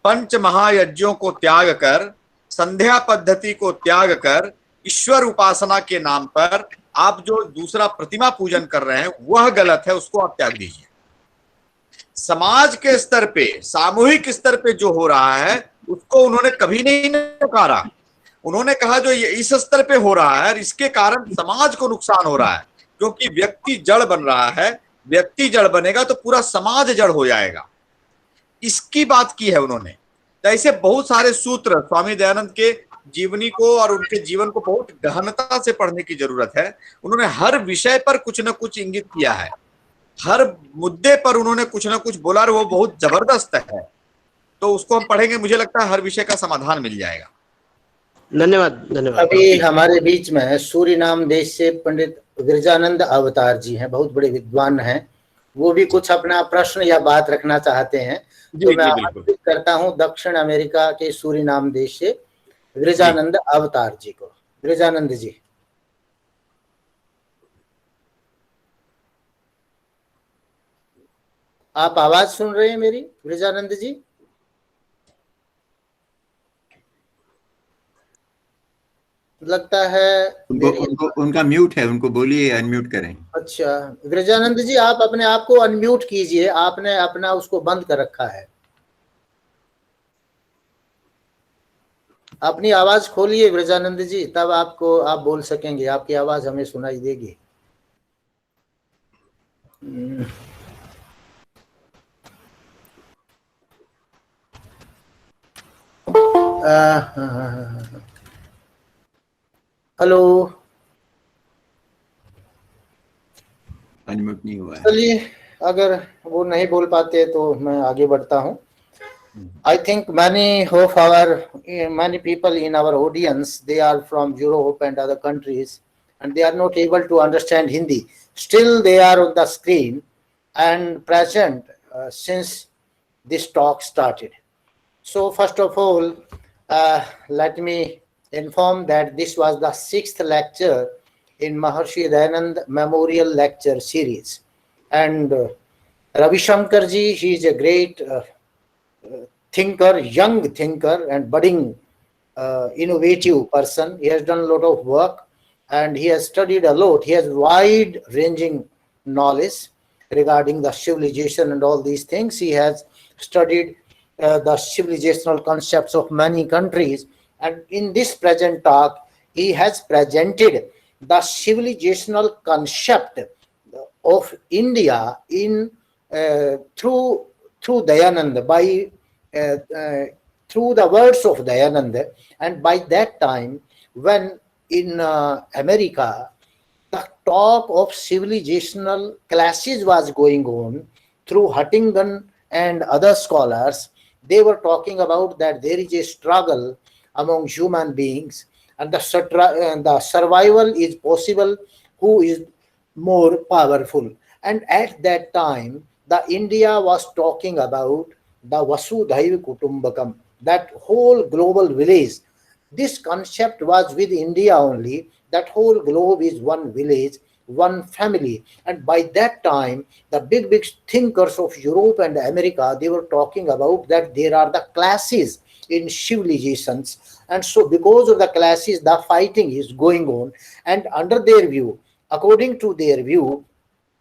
पंच महायज्ञों को त्याग कर, संध्या पद्धति को त्याग कर, ईश्वर उपासना के नाम पर आप जो दूसरा प्रतिमा पूजन कर रहे हैं वह गलत है, उसको आप त्याग दीजिए। समाज के स्तर पे, सामूहिक स्तर पे जो हो रहा है उसको उन्होंने कभी नहीं नकारा। उन्होंने कहा जो ये इस स्तर पे हो रहा है, इसके कारण समाज को नुकसान हो रहा है, क्योंकि व्यक्ति जड़ बन रहा है। व्यक्ति जड़ बनेगा तो पूरा समाज जड़ हो जाएगा, इसकी बात की है उन्होंने। तो ऐसे बहुत सारे सूत्र स्वामी दयानंद के जीवनी को और उनके जीवन को बहुत गहनता से पढ़ने की जरूरत है। उन्होंने हर विषय पर कुछ न कुछ इंगित किया है, हर मुद्दे पर उन्होंने कुछ न कुछ बोला और वो बहुत जबरदस्त है। तो उसको हम पढ़ेंगे, मुझे लगता है हर विषय का समाधान मिल जाएगा। धन्यवाद धन्यवाद। अभी हमारे बीच में सूरीनाम देश से पंडित विरजानंद अवतार जी हैं, बहुत बड़े विद्वान हैं, वो भी कुछ अपना प्रश्न या बात रखना चाहते हैं। तो मैं आमंत्रित करता हूं दक्षिण अमेरिका के सूरीनाम देश से विरजानंद अवतार जी को। विरजानंद जी, आप आवाज सुन रहे हैं मेरी? विरजानंद जी, लगता है उनका म्यूट है, उनको बोलिए अनम्यूट करें। अच्छा विरजानंद जी, आप अपने आप को अनम्यूट कीजिए, आपने अपना उसको बंद कर रखा है। अपनी आवाज खोलिए विरजानंद जी, तब आपको आप बोल सकेंगे, आपकी आवाज हमें सुनाई देगी। हेलो, अनम्यूट नहीं हुआ है। चलिए, अगर वो नहीं बोल पाते तो मैं आगे बढ़ता हूँ। I think many people in our audience, they are from Europe and other countries, and they are not able to understand Hindi. Still, they are on the screen and present since this talk started. So, first of all, let me inform that this was the 6th lecture in Maharshi Dayanand Memorial Lecture Series. And Ravi Shankar ji, he is a great thinker, young thinker and budding innovative person. He has done a lot of work and he has studied a lot. He has wide ranging knowledge regarding the civilization and all these things. He has studied the civilizational concepts of many countries, and in this present talk he has presented the civilizational concept of India in through Dayananda, by through the words of Dayananda. And by that time, when in America the talk of civilizational classes was going on through Huntington and other scholars, they were talking about that there is a struggle among human beings, and the survival is possible who is more powerful. And at that time, the India was talking about the Vasudhaiva Kutumbakam, that whole global village. This concept was with India only, that whole globe is one village, one family. And by that time, the big thinkers of Europe and America, they were talking about that there are the classes in civilizations. And so because of the classes, the fighting is going on. And under their view, according to their view,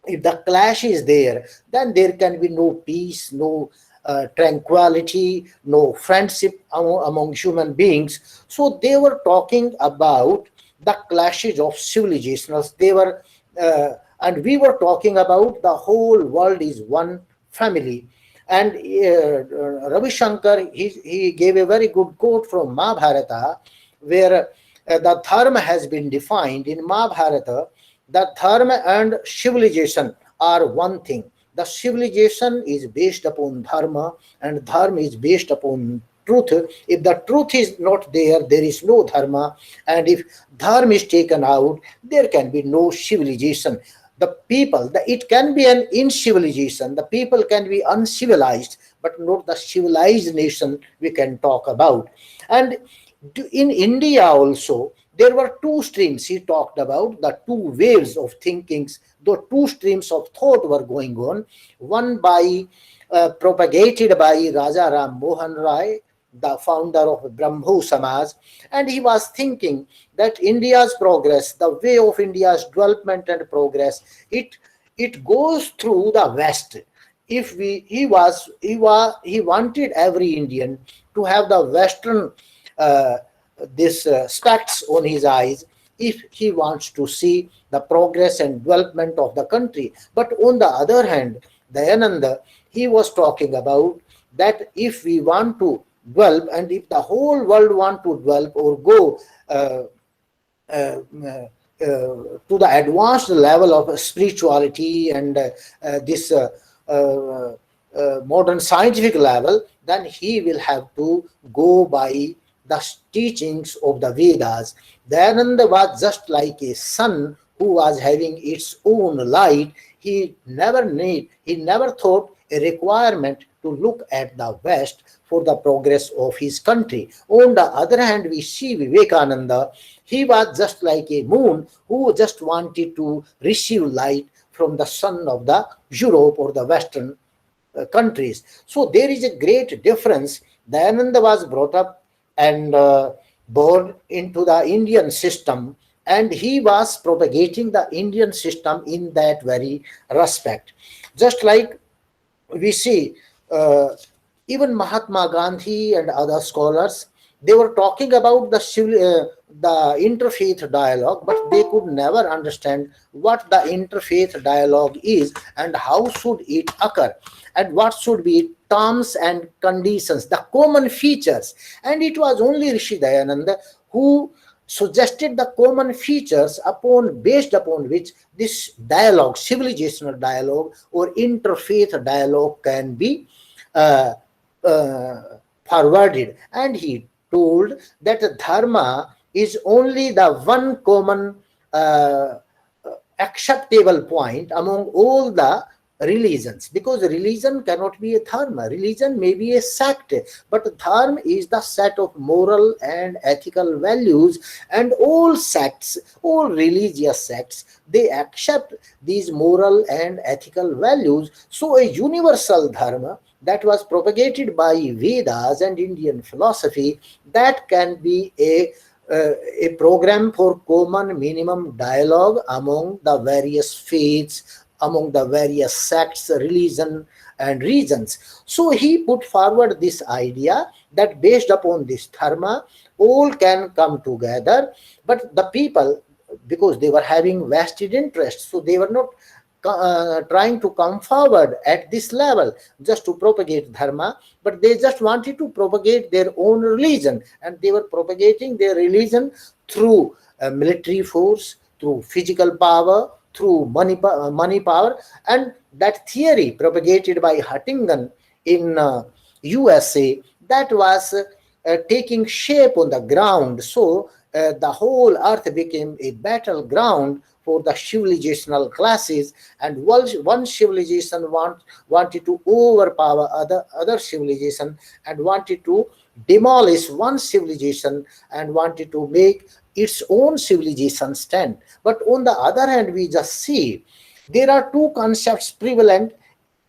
if the clash is there, then there can be no peace, no tranquility, no friendship among human beings. So they were talking about the clashes of civilizations. They were, and we were talking about the whole world is one family. And Ravi Shankar, he gave a very good quote from Mahabharata, where the dharma has been defined in Mahabharata. The dharma and civilization are one thing. The civilization is based upon dharma, and dharma is based upon truth. If the truth is not there, there is no dharma. And if dharma is taken out, there can be no civilization. The people, it can be an incivilization. The people can be uncivilized, but not the civilized nation we can talk about. And in India also, there were two streams he talked about, the two waves of thinkings, the two streams of thought were going on. One propagated by Raja Ram Mohan Rai, the founder of Brahmo Samaj, and he was thinking that India's progress, the way of India's development and progress, it goes through the West. If he wanted every Indian to have the Western specs on his eyes if he wants to see the progress and development of the country. But on the other hand, Dayananda, he was talking about that if we want to develop, and if the whole world want to develop or go to the advanced level of spirituality and this modern scientific level, then he will have to go by the teachings of the Vedas. Dayananda was just like a sun who was having its own light. He never thought a requirement to look at the West for the progress of his country. On the other hand, we see Vivekananda. He was just like a moon who just wanted to receive light from the sun of the Europe or the Western countries. So there is a great difference. Dayananda was brought up and born into the Indian system, and he was propagating the Indian system in that very respect. Just like we see even Mahatma Gandhi and other scholars, they were talking about the interfaith dialogue, but they could never understand what the interfaith dialogue is and how should it occur and what should be terms and conditions, the common features. And it was only Rishi Dayananda who suggested the common features based upon which this dialogue, civilizational dialogue or interfaith dialogue can be forwarded. And he told that dharma is only the one common acceptable point among all the religions, because religion cannot be a dharma. Religion may be a sect, but dharma is the set of moral and ethical values, and all sects, all religious sects, they accept these moral and ethical values. So a universal dharma that was propagated by Vedas and Indian philosophy, that can be a program for common minimum dialogue among the various faiths, among the various sects, religion and regions. So he put forward this idea that based upon this dharma, all can come together, but the people, because they were having vested interests, so they were not trying to come forward at this level just to propagate dharma, but they just wanted to propagate their own religion, and they were propagating their religion through military force, through physical power, through money power. And that theory propagated by Huntington in USA, that was taking shape on the ground. So the whole earth became a battleground for the civilizational classes, and one civilization wanted to overpower other civilization, and wanted to demolish one civilization, and wanted to make its own civilization stand. But on the other hand, we just see there are two concepts prevalent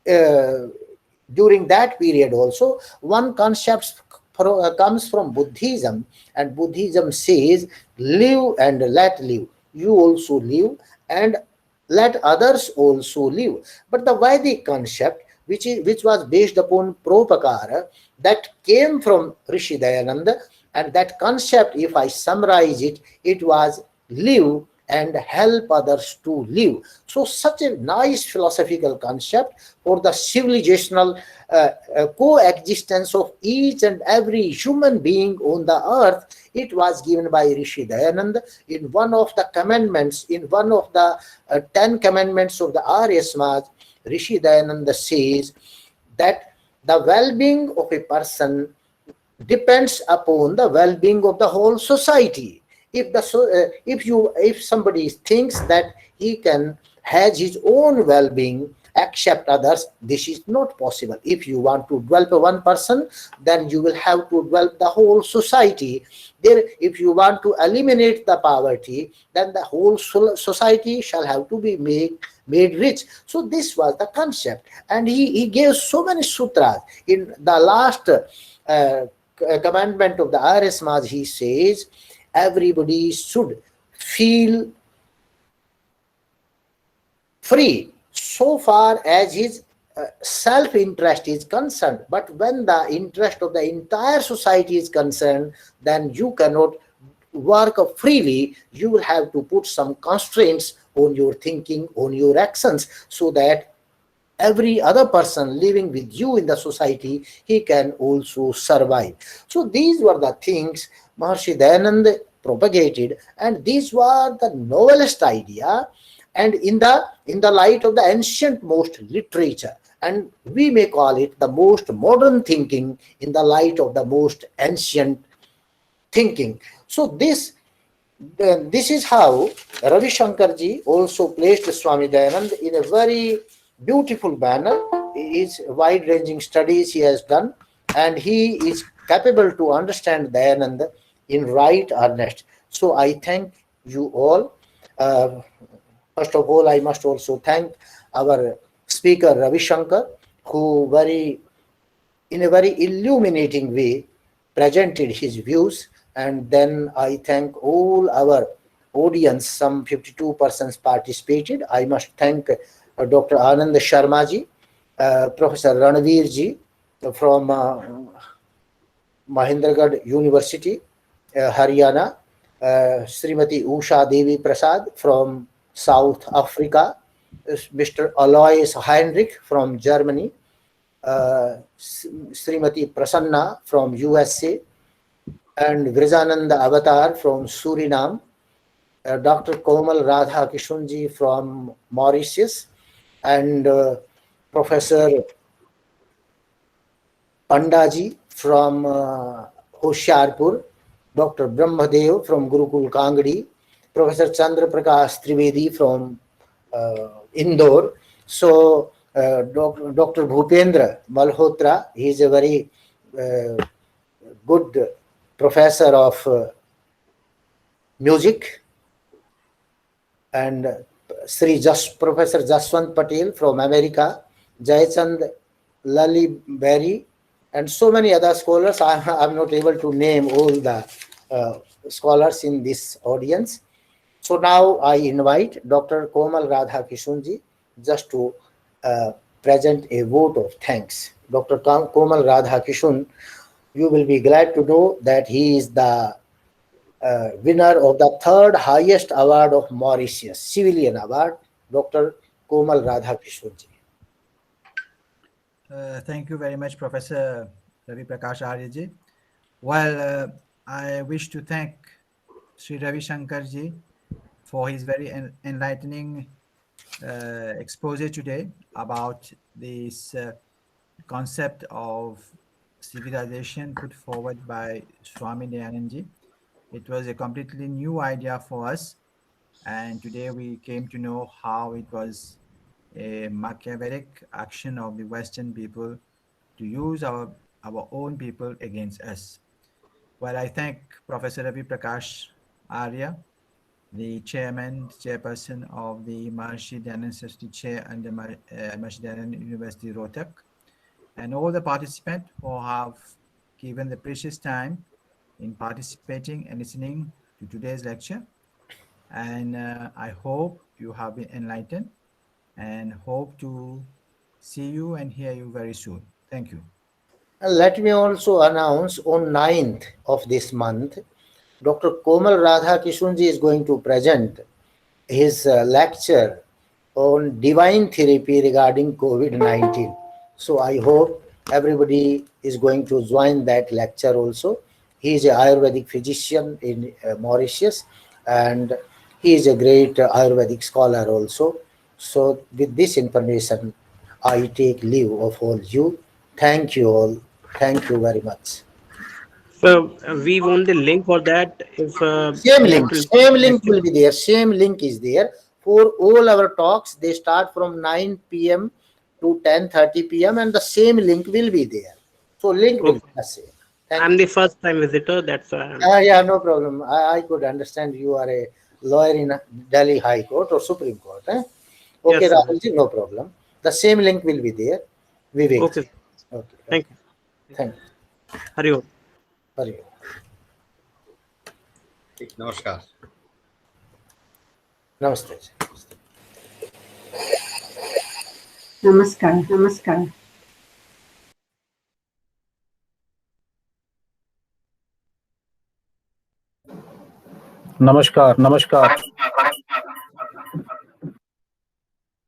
during that period also. One concept comes from Buddhism, and Buddhism says, live and let live. You also live and let others also live. But the Vedic concept, which was based upon Propakara, that came from Rishi Dayananda, and that concept, if I summarize it, it was live and help others to live. So such a nice philosophical concept for the civilizational coexistence of each and every human being on the earth. It was given by Rishi Dayananda in one of the commandments, in one of the 10 commandments of the Arya Samaj. Rishi Dayananda says that the well-being of a person depends upon the well-being of the whole society. If somebody thinks that he can has his own well-being, accept others, this is not possible. If you want to develop one person, then you will have to develop the whole society. If you want to eliminate the poverty, then the whole society shall have to be made rich. So this was the concept, and he gave so many sutras. In the last commandment of the Arya Samaj, he says everybody should feel free so far as his self-interest is concerned. But when the interest of the entire society is concerned, then you cannot work freely. You will have to put some constraints on your thinking, on your actions, so that every other person living with you in the society, he can also survive. So these were the things Maharishi Dayananda propagated, and these were the novelist idea, and in the light of the ancient most literature, and we may call it the most modern thinking in the light of the most ancient thinking. So this is how Ravi Shankar ji also placed Swami Dayananda in a very beautiful manner. His wide-ranging studies he has done, and he is capable to understand Dayananda in right earnest. So I thank you all. First of all, I must also thank our speaker Ravi Shankar, who in a very illuminating way presented his views. And then I thank all our audience. Some 52 persons participated. I must thank Dr. Anand Sharma ji, Professor Ranveer ji from Mahendragarh University, Haryana, Srimati Usha Devi Prasad from South Africa, Mr. Alois Heinrich from Germany, Srimati Prasanna from USA, and Vrijananda Avatar from Suriname, Dr. Komal Radha Kishunji from Mauritius, and Professor Pandaji from Hoshiarpur, Dr. Brahmadev from Gurukul Kangadi, Professor Chandra Prakash Trivedi from Indore. So Dr. Bhupendra Malhotra, he is a very good professor of music. And Professor Jaswant Patel from America, Jayachand Lalibari, and so many other scholars. I'm not able to name all the scholars in this audience. So now I invite Dr. Komal Radhakishanji just to present a vote of thanks. Dr. Komal Radhakishan, you will be glad to know that he is the winner of the third highest award of Mauritius, civilian award, Dr. Komal Radhakishanji. Thank you very much, Professor Ravi Prakash Aryaji. Well, I wish to thank Sri Ravi Shankarji for his very enlightening exposure today about this concept of civilization put forward by Swami Dayanandji. It was a completely new idea for us, and today we came to know how it was a Machiavellic action of the Western people to use our own people against us. Well, I thank Professor Ravi Prakash Arya, the chairperson of the Maharishi Dayanand Society Chair under Maharishi Dayanand University Rohtak, and all the participants who have given the precious time in participating and listening to today's lecture. And I hope you have been enlightened and hope to see you and hear you very soon. Thank you. Let me also announce on 9th of this month, Dr. Komal Radhakishanji is going to present his lecture on divine therapy regarding COVID-19. So I hope everybody is going to join that lecture also. He is an Ayurvedic physician in Mauritius, and he is a great Ayurvedic scholar also. So with this information, I take leave of all you. Thank you all. Thank you very much. So we want the link for that. If same link will be there. Same link is there for all our talks. They start from 9 p.m. to 10:30 p.m. and the same link will be there. So link will be the same. I'm the first time visitor. That's why. Yeah, no problem. I could understand you are a lawyer in Delhi High Court or Supreme Court. Eh? Okay, yes, Rahulji, no problem. The same link will be there. Vivek. Okay. Okay. Thank you. Thank you. Hari Om. Hari Om. नमस्कार. Namaste. नमस्कार. नमस्कार. नमस्कार. नमस्कार.